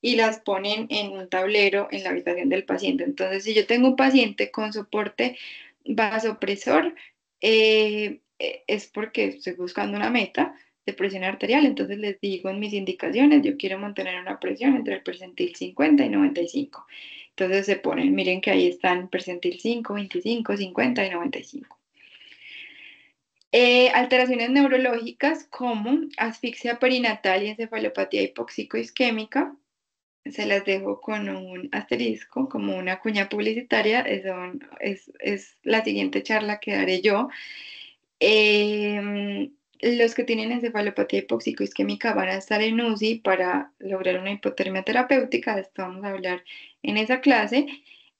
y las ponen en un tablero en la habitación del paciente. Entonces, si yo tengo un paciente con soporte vasopresor, es porque estoy buscando una meta de presión arterial, entonces les digo en mis indicaciones, yo quiero mantener una presión entre el percentil 50 y 95. Entonces se ponen, miren que ahí están percentil 5, 25, 50 y 95. Alteraciones neurológicas como asfixia perinatal y encefalopatía hipóxico-isquémica, se las dejo con un asterisco, como una cuña publicitaria, es la siguiente charla que daré yo. Los que tienen encefalopatía hipóxico-isquémica van a estar en UCI para lograr una hipotermia terapéutica, de esto vamos a hablar en esa clase.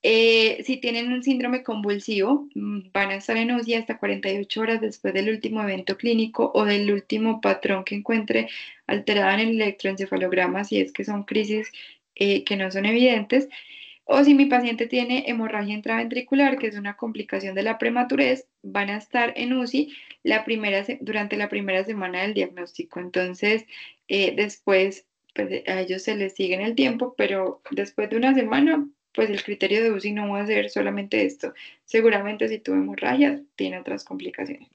Si tienen un síndrome convulsivo, van a estar en UCI hasta 48 horas después del último evento clínico o del último patrón que encuentre alterado en el electroencefalograma, si es que son crisis que no son evidentes. O si mi paciente tiene hemorragia intraventricular, que es una complicación de la prematurez, van a estar en UCI durante la primera semana del diagnóstico. Entonces, después, pues, a ellos se les sigue en el tiempo, pero después de una semana, pues el criterio de UCI no va a ser solamente esto. Seguramente si tuvo hemorragia, tiene otras complicaciones.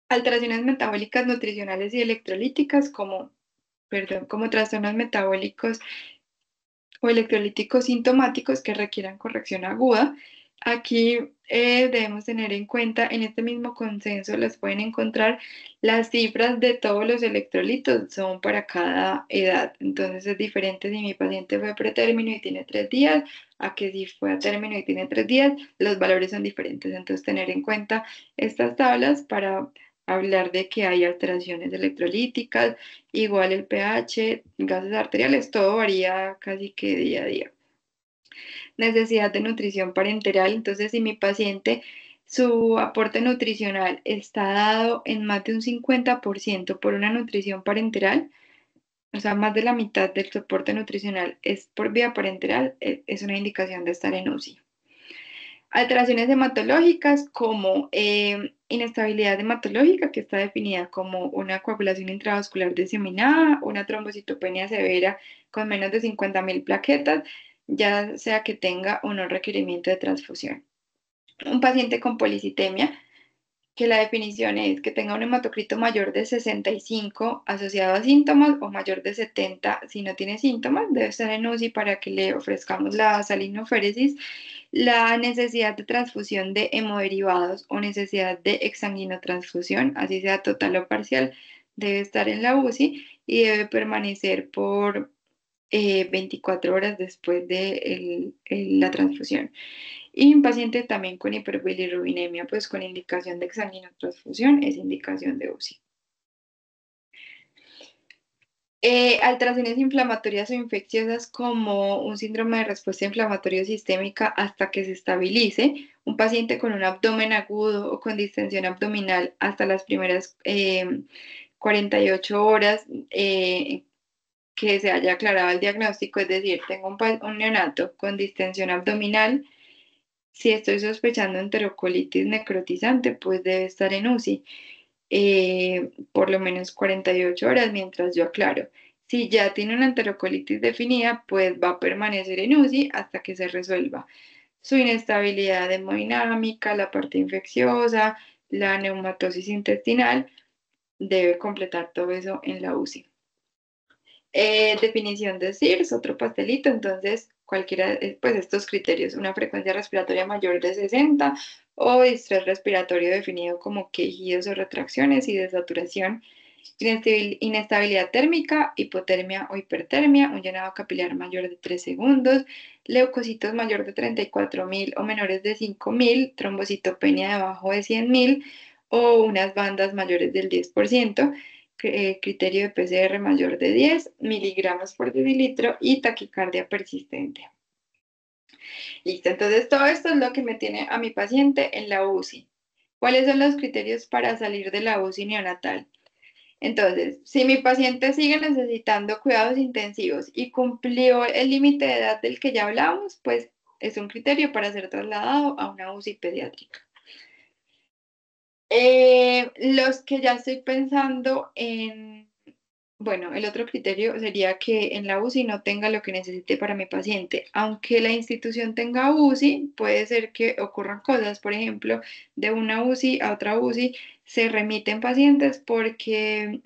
Alteraciones metabólicas, nutricionales y electrolíticas, como trastornos metabólicos o electrolíticos sintomáticos que requieran corrección aguda. Aquí debemos tener en cuenta, en este mismo consenso les pueden encontrar las cifras de todos los electrolitos, son para cada edad. Entonces es diferente si mi paciente fue a pretérmino y tiene 3 días, a que si fue a término y tiene 3 días, los valores son diferentes. Entonces tener en cuenta estas tablas para hablar de que hay alteraciones electrolíticas, igual el pH, gases arteriales, todo varía casi que día a día. Necesidad de nutrición parenteral, entonces si mi paciente su aporte nutricional está dado en más de un 50% por una nutrición parenteral, o sea, más de la mitad del soporte nutricional es por vía parenteral, es una indicación de estar en UCI. Alteraciones hematológicas como inestabilidad hematológica, que está definida como una coagulación intravascular diseminada, una trombocitopenia severa con menos de 50.000 plaquetas, ya sea que tenga o no requerimiento de transfusión. Un paciente con policitemia, que la definición es que tenga un hematocrito mayor de 65 asociado a síntomas o mayor de 70 si no tiene síntomas, debe estar en UCI para que le ofrezcamos la salinoféresis. La necesidad de transfusión de hemoderivados o necesidad de exsanguinotransfusión, así sea total o parcial, debe estar en la UCI y debe permanecer por 24 horas después de la transfusión. Y un paciente también con hiperbilirubinemia, pues con indicación de exsanguinotransfusión, es indicación de UCI. Alteraciones inflamatorias o infecciosas como un síndrome de respuesta inflamatoria sistémica hasta que se estabilice, un paciente con un abdomen agudo o con distensión abdominal hasta las primeras 48 horas que se haya aclarado el diagnóstico, es decir, tengo un neonato con distensión abdominal. Si estoy sospechando enterocolitis necrotizante, pues debe estar en UCI por lo menos 48 horas mientras yo aclaro. Si ya tiene una enterocolitis definida, pues va a permanecer en UCI hasta que se resuelva su inestabilidad hemodinámica, la parte infecciosa, la neumatosis intestinal, debe completar todo eso en la UCI. Definición de SIRS, otro pastelito, entonces cualquiera de pues, estos criterios, una frecuencia respiratoria mayor de 60 o distrés respiratorio definido como quejidos o retracciones y desaturación, inestabilidad térmica, hipotermia o hipertermia, un llenado capilar mayor de 3 segundos, leucocitos mayor de 34.000 o menores de 5.000, trombocitopenia debajo de 100.000 o unas bandas mayores del 10%, criterio de PCR mayor de 10 miligramos por decilitro y taquicardia persistente. Listo, entonces todo esto es lo que me tiene a mi paciente en la UCI. ¿Cuáles son los criterios para salir de la UCI neonatal? Entonces, si mi paciente sigue necesitando cuidados intensivos y cumplió el límite de edad del que ya hablamos, pues es un criterio para ser trasladado a una UCI pediátrica. Los que ya estoy pensando en, bueno, el otro criterio sería que en la UCI no tenga lo que necesite para mi paciente. Aunque la institución tenga UCI, puede ser que ocurran cosas, por ejemplo, de una UCI a otra UCI se remiten pacientes porque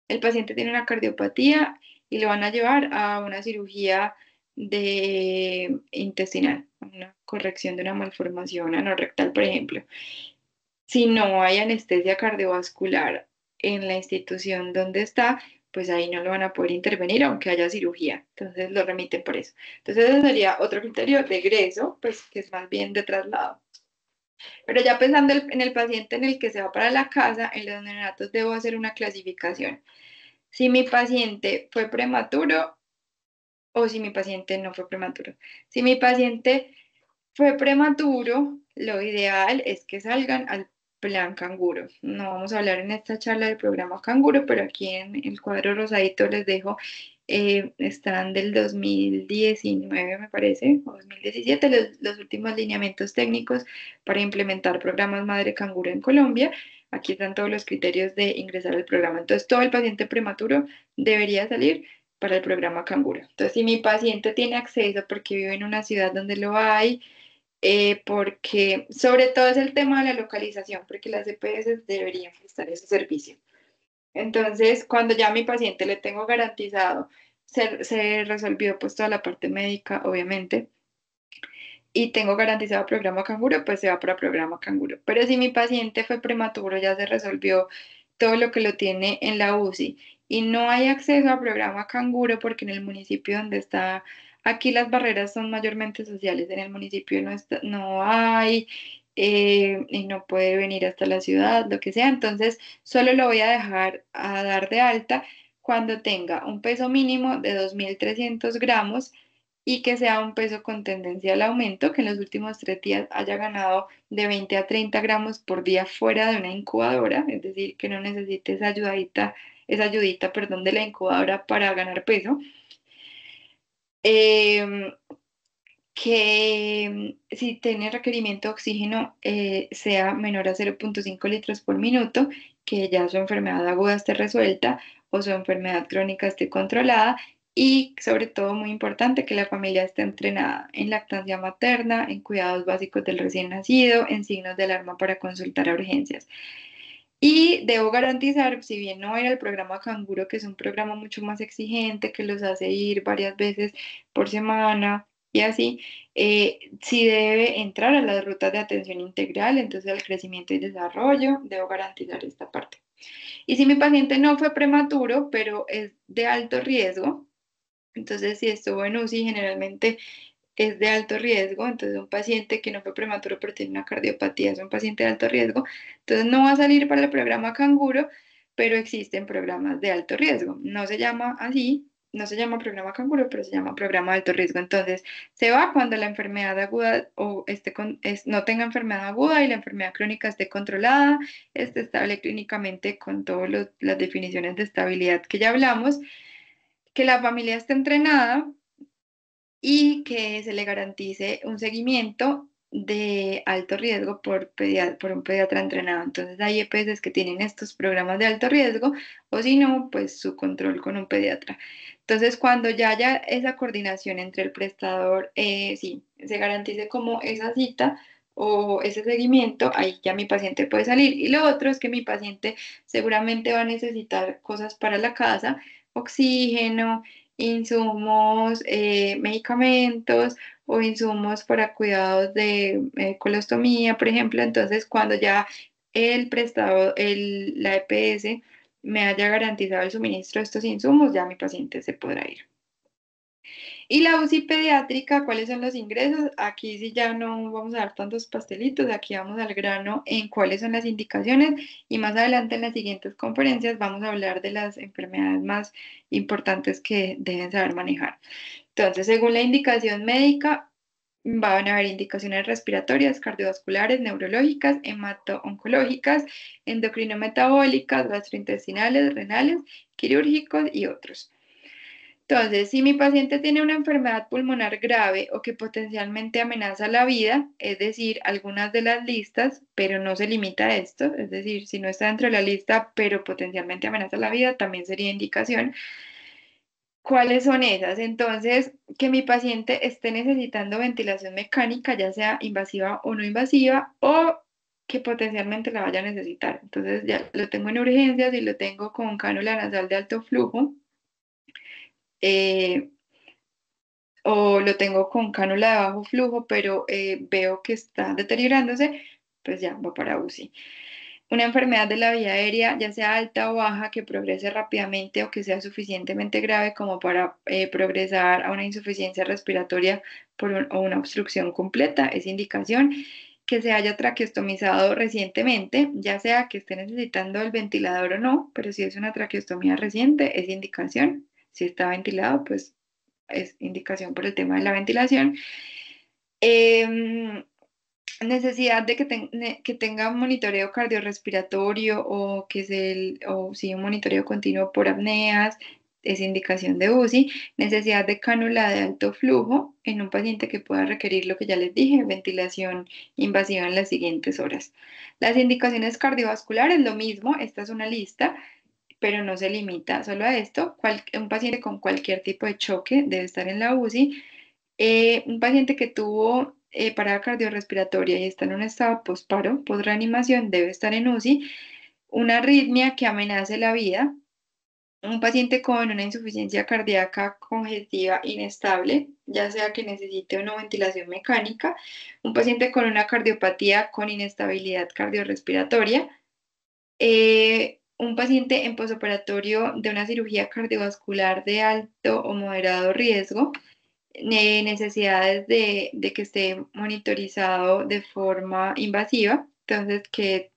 el paciente tiene una cardiopatía y lo van a llevar a una cirugía de intestinal, una corrección de una malformación anorrectal, por ejemplo. Si no hay anestesia cardiovascular en la institución donde está, pues ahí no lo van a poder intervenir aunque haya cirugía. Entonces lo remiten por eso. Entonces ese sería otro criterio de egreso, pues que es más bien de traslado. Pero ya pensando en el paciente en el que se va para la casa, en los neonatos debo hacer una clasificación. Si mi paciente fue prematuro o si mi paciente no fue prematuro. Si mi paciente fue prematuro, lo ideal es que salgan al plan canguro. No vamos a hablar en esta charla del programa canguro, pero aquí en el cuadro rosadito les dejo, están del 2019, me parece, o 2017, los últimos lineamientos técnicos para implementar programas Madre Canguro en Colombia. Aquí están todos los criterios de ingresar al programa. Entonces, todo el paciente prematuro debería salir para el programa canguro. Entonces, si mi paciente tiene acceso porque vive en una ciudad donde lo hay, porque sobre todo es el tema de la localización, porque las EPS deberían prestar ese servicio. Entonces, cuando ya a mi paciente le tengo garantizado, se resolvió pues toda la parte médica, obviamente, y tengo garantizado programa canguro, pues se va para programa canguro. Pero si mi paciente fue prematuro, ya se resolvió todo lo que lo tiene en la UCI y no hay acceso a programa canguro porque en el municipio donde está, aquí las barreras son mayormente sociales, en el municipio no hay y no puede venir hasta la ciudad, lo que sea, entonces solo lo voy a dejar a dar de alta cuando tenga un peso mínimo de 2.300 gramos y que sea un peso con tendencia al aumento, que en los últimos 3 días haya ganado de 20 a 30 gramos por día fuera de una incubadora, es decir, que no necesite esa ayudita, perdón, de la incubadora para ganar peso. Em, que si tiene requerimiento de oxígeno sea menor a 0,5 litros por minuto, que ya su enfermedad aguda esté resuelta o su enfermedad crónica esté controlada y sobre todo muy importante que la familia esté entrenada en lactancia materna, en cuidados básicos del recién nacido, en signos de alarma para consultar a urgencias. Y debo garantizar, si bien no era el programa Canguro, que es un programa mucho más exigente, que los hace ir varias veces por semana y así, sí debe entrar a las rutas de atención integral, entonces al crecimiento y desarrollo, debo garantizar esta parte. Y si mi paciente no fue prematuro, pero es de alto riesgo, entonces si estuvo en UCI, generalmente es de alto riesgo, entonces un paciente que no fue prematuro pero tiene una cardiopatía es un paciente de alto riesgo, entonces no va a salir para el programa Canguro, pero existen programas de alto riesgo. No se llama así, no se llama programa Canguro, pero se llama programa de alto riesgo. Entonces se va cuando la enfermedad aguda o no tenga enfermedad aguda y la enfermedad crónica esté controlada, esté estable clínicamente con todas las definiciones de estabilidad que ya hablamos, que la familia esté entrenada y que se le garantice un seguimiento de alto riesgo por un pediatra entrenado. Entonces hay EPS que tienen estos programas de alto riesgo o si no, pues su control con un pediatra. Entonces cuando ya haya esa coordinación entre el prestador, sí, se garantice como esa cita o ese seguimiento, ahí ya mi paciente puede salir. Y lo otro es que mi paciente seguramente va a necesitar cosas para la casa, oxígeno, insumos, medicamentos o insumos para cuidados de colostomía, por ejemplo. Entonces, cuando ya el prestado, la EPS me haya garantizado el suministro de estos insumos, ya mi paciente se podrá ir. Y la UCI pediátrica, ¿cuáles son los ingresos? Aquí sí ya no vamos a dar tantos pastelitos, aquí vamos al grano en cuáles son las indicaciones y más adelante en las siguientes conferencias vamos a hablar de las enfermedades más importantes que deben saber manejar. Entonces, según la indicación médica, van a haber indicaciones respiratorias, cardiovasculares, neurológicas, hemato-oncológicas, endocrino-metabólicas, gastrointestinales, renales, quirúrgicos y otros. Entonces, si mi paciente tiene una enfermedad pulmonar grave o que potencialmente amenaza la vida, es decir, algunas de las listas, pero no se limita a esto, es decir, si no está dentro de la lista, pero potencialmente amenaza la vida, también sería indicación. ¿Cuáles son esas? Entonces, que mi paciente esté necesitando ventilación mecánica, ya sea invasiva o no invasiva, o que potencialmente la vaya a necesitar. Entonces, ya lo tengo en urgencias y lo tengo con cánula nasal de alto flujo. eh, o lo tengo con cánula de bajo flujo, pero veo que está deteriorándose, pues ya va para UCI. Una enfermedad de la vía aérea, ya sea alta o baja, que progrese rápidamente o que sea suficientemente grave como para progresar a una insuficiencia respiratoria o una obstrucción completa, es indicación. Que se haya traqueostomizado recientemente, ya sea que esté necesitando el ventilador o no, pero si es una traqueostomía reciente, es indicación. Si está ventilado, pues es indicación por el tema de la ventilación. Em, Necesidad de que tenga un monitoreo cardiorrespiratorio o sí, un monitoreo continuo por apneas, es indicación de UCI. Necesidad de cánula de alto flujo en un paciente que pueda requerir lo que ya les dije, ventilación invasiva en las siguientes horas. Las indicaciones cardiovasculares, lo mismo, esta es una lista, pero no se limita solo a esto. Un paciente con cualquier tipo de choque debe estar en la UCI. Un paciente que tuvo parada cardiorrespiratoria y está en un estado postparo, postreanimación, debe estar en UCI. Una arritmia que amenace la vida. Un paciente con una insuficiencia cardíaca congestiva inestable, ya sea que necesite o no ventilación mecánica. Un paciente con una cardiopatía con inestabilidad cardiorrespiratoria. Un paciente en posoperatorio de una cirugía cardiovascular de alto o moderado riesgo, necesidades de que esté monitorizado de forma invasiva, entonces que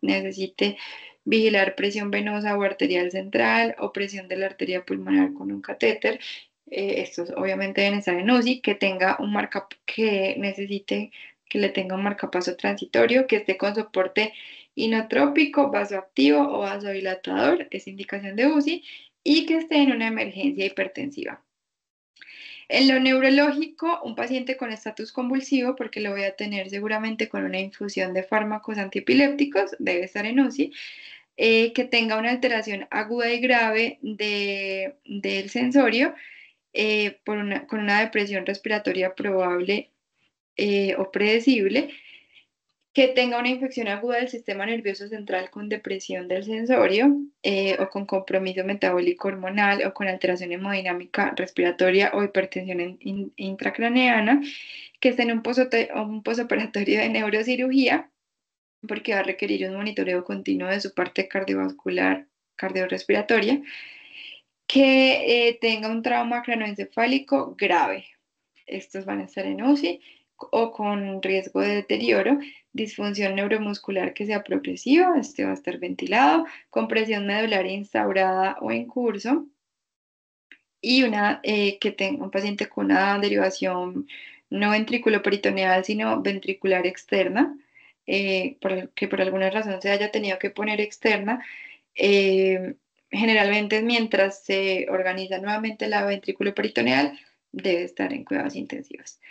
necesite vigilar presión venosa o arterial central o presión de la arteria pulmonar con un catéter Estos obviamente deben estar en UCI, que tenga un que necesite que le tenga un marcapaso transitorio, que esté con soporte inotrópico, vasoactivo o vasodilatador, es indicación de UCI, y que esté en una emergencia hipertensiva. En lo neurológico, un paciente con estatus convulsivo, porque lo voy a tener seguramente con una infusión de fármacos antiepilépticos, debe estar en UCI, que tenga una alteración aguda y grave del sensorio, con una depresión respiratoria probable o predecible, que tenga una infección aguda del sistema nervioso central con depresión del sensorio o con compromiso metabólico hormonal o con alteración hemodinámica respiratoria o hipertensión intracraneana, que esté en un posoperatorio de neurocirugía, porque va a requerir un monitoreo continuo de su parte cardiovascular, cardiorrespiratoria, que tenga un trauma cranoencefálico grave. Estos van a estar en UCI o con riesgo de deterioro, disfunción neuromuscular que sea progresiva, este va a estar ventilado, compresión medular instaurada o en curso, y que tenga un paciente con una derivación no ventrículo-peritoneal, sino ventricular externa, que por alguna razón se haya tenido que poner externa. eh, Generalmente mientras se organiza nuevamente la ventrículo peritoneal, debe estar en cuidados intensivos.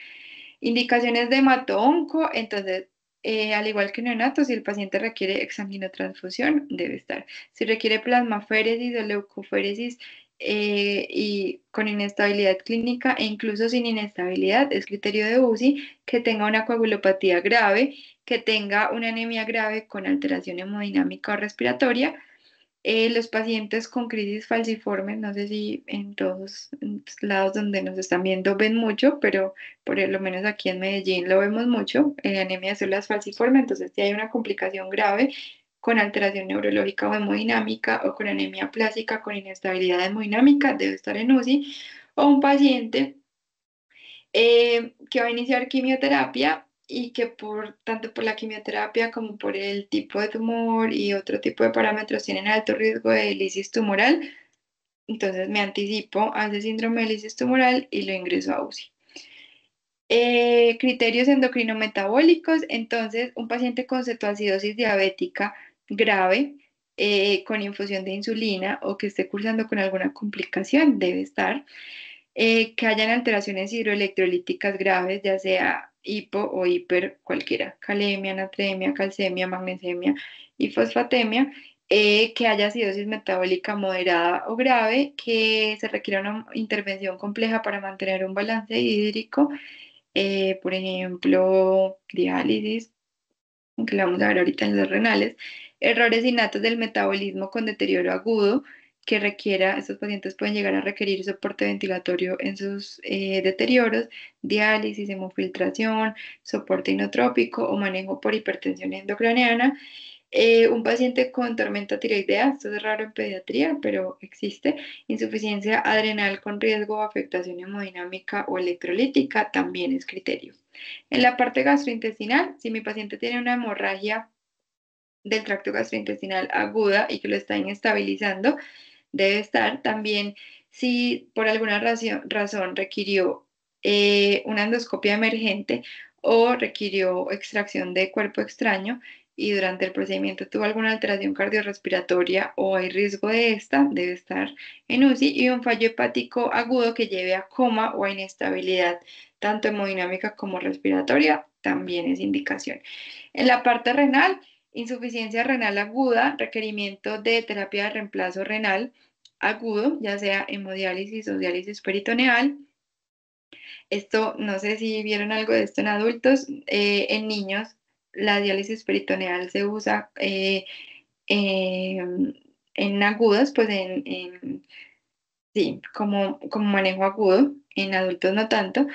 Indicaciones de hemato-onco, entonces, al igual que neonatos, si el paciente requiere exanginotransfusión, debe estar. Si requiere plasmaféresis o leucoféresis y con inestabilidad clínica e incluso sin inestabilidad, es criterio de UCI que tenga una coagulopatía grave, que tenga una anemia grave con alteración hemodinámica o respiratoria. Los pacientes con crisis falciformes, no sé si en todos lados donde nos están viendo ven mucho, pero por lo menos aquí en Medellín lo vemos mucho, anemia de células falciformes, entonces si hay una complicación grave con alteración neurológica o hemodinámica o con anemia plástica con inestabilidad hemodinámica, debe estar en UCI, o un paciente que va a iniciar quimioterapia y que tanto por la quimioterapia como por el tipo de tumor y otro tipo de parámetros tienen alto riesgo de lisis tumoral. Entonces me anticipo a ese síndrome de lisis tumoral y lo ingreso a UCI. Criterios endocrinometabólicos, entonces un paciente con cetoacidosis diabética grave, con infusión de insulina o que esté cursando con alguna complicación debe estar, que hayan alteraciones hidroelectrolíticas graves, ya sea hipo o hiper, cualquiera, calemia, natremia, calcemia, magnesemia y fosfatemia, que haya acidosis metabólica moderada o grave, que se requiera una intervención compleja para mantener un balance hídrico, por ejemplo, diálisis, que lo vamos a ver ahorita en los renales, errores innatos del metabolismo con deterioro agudo, que requiera, estos pacientes pueden llegar a requerir soporte ventilatorio en sus deterioros, diálisis, hemofiltración, soporte inotrópico o manejo por hipertensión endocraniana. Un paciente con tormenta tiroidea, esto es raro en pediatría, pero existe, insuficiencia adrenal con riesgo de afectación hemodinámica o electrolítica, también es criterio. En la parte gastrointestinal, si mi paciente tiene una hemorragia del tracto gastrointestinal aguda y que lo está inestabilizando, debe estar también. Si por alguna razón requirió una endoscopia emergente o requirió extracción de cuerpo extraño y durante el procedimiento tuvo alguna alteración cardiorrespiratoria o hay riesgo de esta, debe estar en UCI, y un fallo hepático agudo que lleve a coma o a inestabilidad tanto hemodinámica como respiratoria, también es indicación. En la parte renal, insuficiencia renal aguda, requerimiento de terapia de reemplazo renal agudo, ya sea hemodiálisis o diálisis peritoneal. Esto, no sé si vieron algo de esto en adultos, en niños la diálisis peritoneal se usa eh, en agudos, pues sí, como manejo agudo, en adultos no tanto.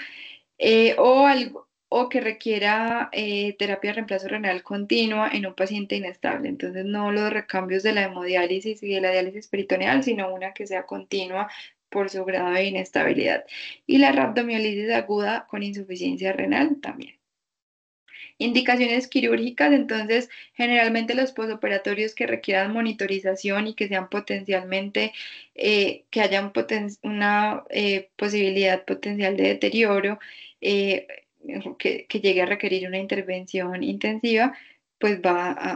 O que requiera terapia de reemplazo renal continua en un paciente inestable. Entonces, no los recambios de la hemodiálisis y de la diálisis peritoneal, sino una que sea continua por su grado de inestabilidad. Y la rhabdomiolisis aguda con insuficiencia renal también. Indicaciones quirúrgicas, entonces generalmente los posoperatorios que requieran monitorización y que sean potencialmente, que haya una posibilidad potencial de deterioro, eh, que llegue a requerir una intervención intensiva, pues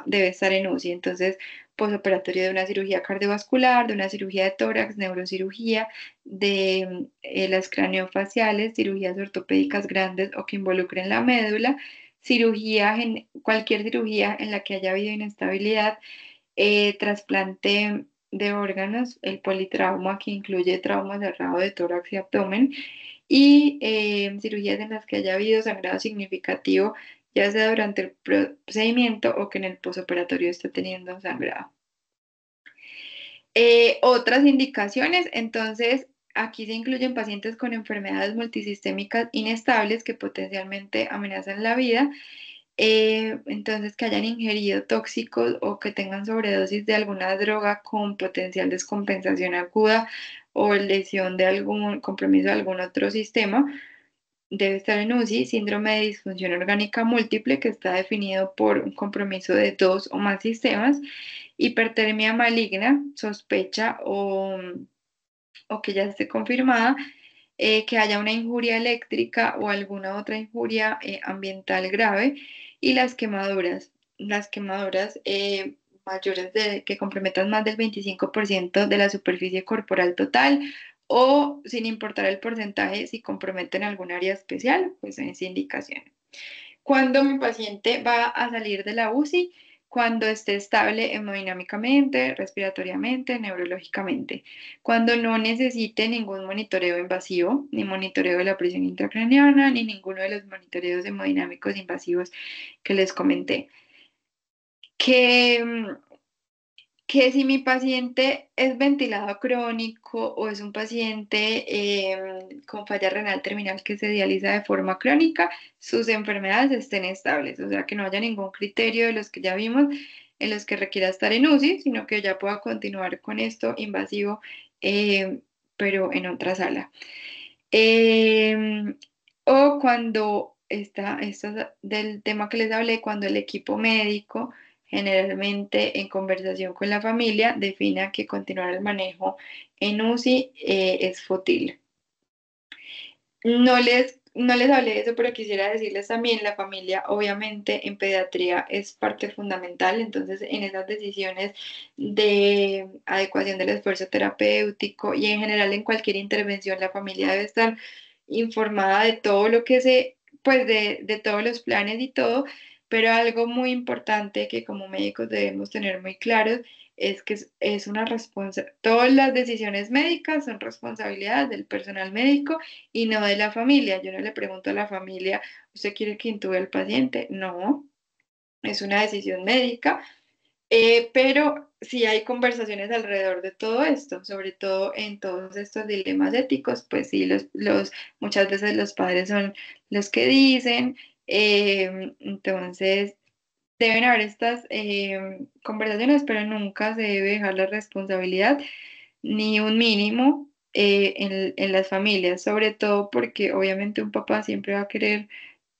debe estar en UCI. Entonces, posoperatorio de una cirugía cardiovascular, de una cirugía de tórax, neurocirugía, de las craneofaciales, cirugías ortopédicas grandes o que involucren la médula, cualquier cirugía en la que haya habido inestabilidad, trasplante de órganos, el politrauma que incluye trauma cerrado de tórax y abdomen, y cirugías en las que haya habido sangrado significativo, ya sea durante el procedimiento o que en el posoperatorio esté teniendo sangrado. Otras indicaciones, entonces, aquí se incluyen pacientes con enfermedades multisistémicas inestables que potencialmente amenazan la vida, entonces que hayan ingerido tóxicos o que tengan sobredosis de alguna droga con potencial descompensación aguda o lesión de algún compromiso de algún otro sistema. Debe estar en UCI, síndrome de disfunción orgánica múltiple, que está definido por un compromiso de dos o más sistemas, hipertermia maligna, sospecha o que ya esté confirmada, que haya una injuria eléctrica o alguna otra injuria ambiental grave, y las quemaduras mayores que comprometan más del 25% de la superficie corporal total, o sin importar el porcentaje, si comprometen algún área especial, pues es indicación. Cuando mi paciente va a salir de la UCI, cuando esté estable hemodinámicamente, respiratoriamente, neurológicamente, cuando no necesite ningún monitoreo invasivo, ni monitoreo de la presión intracraneana, ni ninguno de los monitoreos hemodinámicos invasivos que les comenté. Que que si mi paciente es ventilado crónico o es un paciente con falla renal terminal que se dializa de forma crónica, sus enfermedades estén estables, o sea, que no haya ningún criterio de los que ya vimos en los que requiera estar en UCI, sino que ya pueda continuar con esto invasivo, eh, pero en otra sala. Eh, o cuando esto es del tema que les hablé, cuando el equipo médico, generalmente en conversación con la familia, defina que continuar el manejo en UCI es fútil. No les hablé de eso, pero quisiera decirles también, la familia obviamente en pediatría es parte fundamental, entonces en esas decisiones de adecuación del esfuerzo terapéutico y en general en cualquier intervención, la familia debe estar informada de todo lo que pues de todos los planes y todo, pero algo muy importante que como médicos debemos tener muy claros es que es una responsabilidad, todas las decisiones médicas son responsabilidad del personal médico y no de la familia. Yo no le pregunto a la familia, ¿usted quiere que intube al paciente? No, es una decisión médica, pero sí hay conversaciones alrededor de todo esto, sobre todo en todos estos dilemas éticos, pues sí, muchas veces los padres son los que dicen, entonces deben haber estas conversaciones, pero nunca se debe dejar la responsabilidad ni un mínimo en las familias, sobre todo porque obviamente un papá siempre va a querer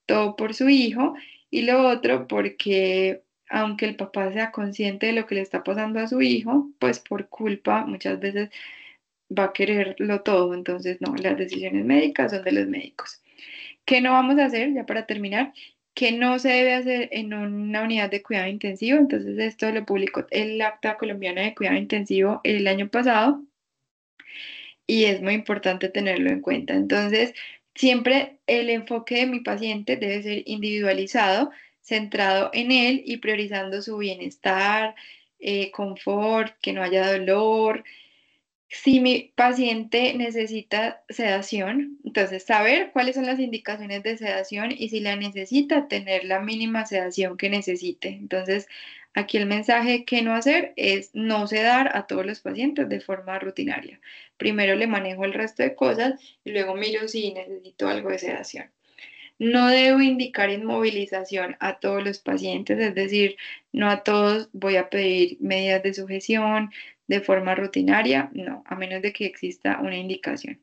todo por su hijo, y lo otro porque aunque el papá sea consciente de lo que le está pasando a su hijo, pues por culpa muchas veces va a quererlo todo. Entonces no, las decisiones médicas son de los médicos. ¿Qué no vamos a hacer, ya para terminar? ¿Qué no se debe hacer en una unidad de cuidado intensivo? Entonces esto lo publicó el Acta Colombiana de Cuidado Intensivo el año pasado, y es muy importante tenerlo en cuenta. Entonces, siempre el enfoque de mi paciente debe ser individualizado, centrado en él y priorizando su bienestar, confort, que no haya dolor. Si mi paciente necesita sedación, entonces saber cuáles son las indicaciones de sedación y si la necesita, tener la mínima sedación que necesite. Entonces, aquí el mensaje que no hacer es no sedar a todos los pacientes de forma rutinaria. Primero le manejo el resto de cosas y luego miro si necesito algo de sedación. No debo indicar inmovilización a todos los pacientes, es decir, no a todos voy a pedir medidas de sujeción de forma rutinaria, no, a menos de que exista una indicación.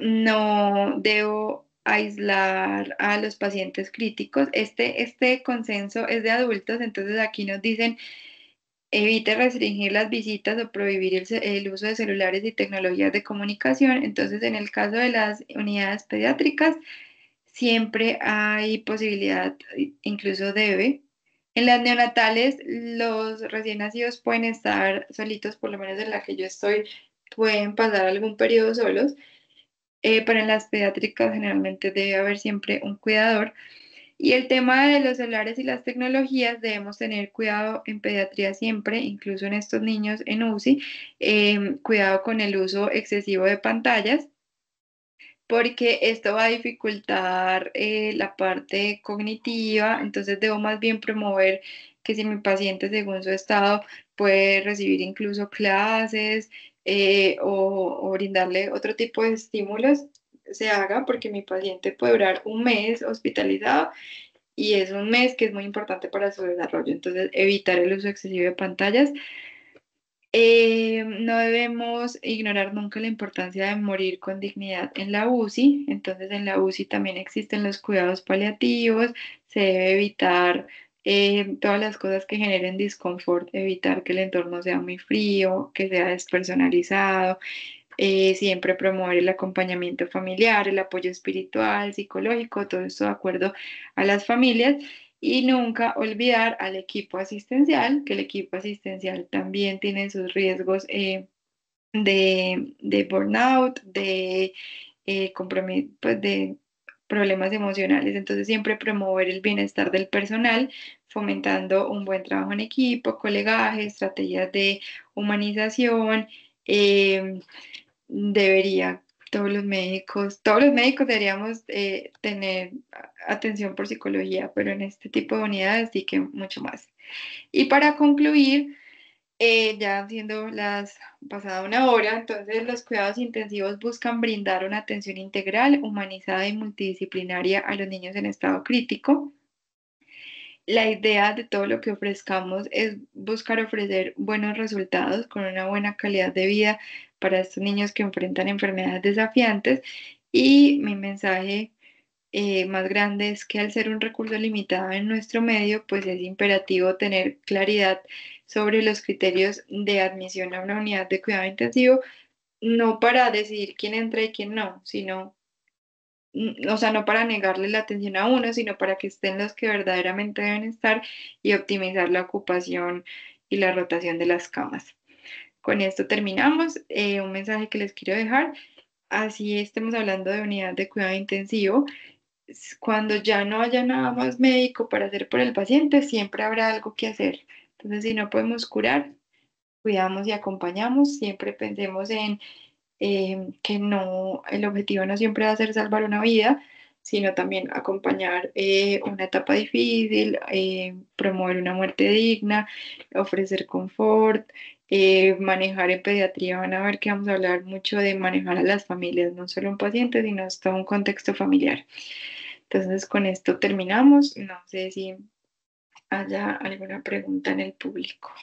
No debo aislar a los pacientes críticos. Este consenso es de adultos, entonces aquí nos dicen evite restringir las visitas o prohibir el uso de celulares y tecnologías de comunicación. Entonces, en el caso de las unidades pediátricas, siempre hay posibilidad, incluso debe. En las neonatales, los recién nacidos pueden estar solitos, por lo menos en la que yo estoy, pueden pasar algún periodo solos, pero en las pediátricas generalmente debe haber siempre un cuidador. Y el tema de los celulares y las tecnologías, debemos tener cuidado en pediatría siempre, incluso en estos niños en UCI, cuidado con el uso excesivo de pantallas, porque esto va a dificultar la parte cognitiva, entonces debo más bien promover que si mi paciente según su estado puede recibir incluso clases o brindarle otro tipo de estímulos, se haga porque mi paciente puede durar un mes hospitalizado y es un mes que es muy importante para su desarrollo. Entonces, evitar el uso excesivo de pantallas. No debemos ignorar nunca la importancia de morir con dignidad en la UCI. Entonces, en la UCI también existen los cuidados paliativos. Se debe evitar todas las cosas que generen disconfort, evitar que el entorno sea muy frío, que sea despersonalizado, siempre promover el acompañamiento familiar, el apoyo espiritual, psicológico, todo esto de acuerdo a las familias. Y nunca olvidar al equipo asistencial, que el equipo asistencial también tiene sus riesgos de burnout, pues de problemas emocionales. Entonces, siempre promover el bienestar del personal, fomentando un buen trabajo en equipo, colegaje, estrategias de humanización. eh, Debería, todos los médicos deberíamos tener atención por psicología, pero en este tipo de unidades sí que mucho más. Y para concluir, ya siendo las pasada una hora, entonces los cuidados intensivos buscan brindar una atención integral, humanizada y multidisciplinaria a los niños en estado crítico. La idea de todo lo que ofrezcamos es buscar ofrecer buenos resultados con una buena calidad de vida para estos niños que enfrentan enfermedades desafiantes. Y mi mensaje más grande es que al ser un recurso limitado en nuestro medio, pues es imperativo tener claridad sobre los criterios de admisión a una unidad de cuidado intensivo, no para decidir quién entra y quién no, sino o sea, no para negarle la atención a uno, sino para que estén los que verdaderamente deben estar y optimizar la ocupación y la rotación de las camas. Con esto terminamos. Un mensaje que les quiero dejar, así estemos hablando de unidad de cuidado intensivo, cuando ya no haya nada más médico para hacer por el paciente, siempre habrá algo que hacer. Entonces, si no podemos curar, cuidamos y acompañamos, siempre pensemos en que no, el objetivo no siempre va a ser salvar una vida, sino también acompañar una etapa difícil, promover una muerte digna, ofrecer confort, manejar en pediatría. Van a ver que vamos a hablar mucho de manejar a las familias, no solo un paciente, sino hasta un contexto familiar. Entonces, con esto terminamos. No sé si haya alguna pregunta en el público.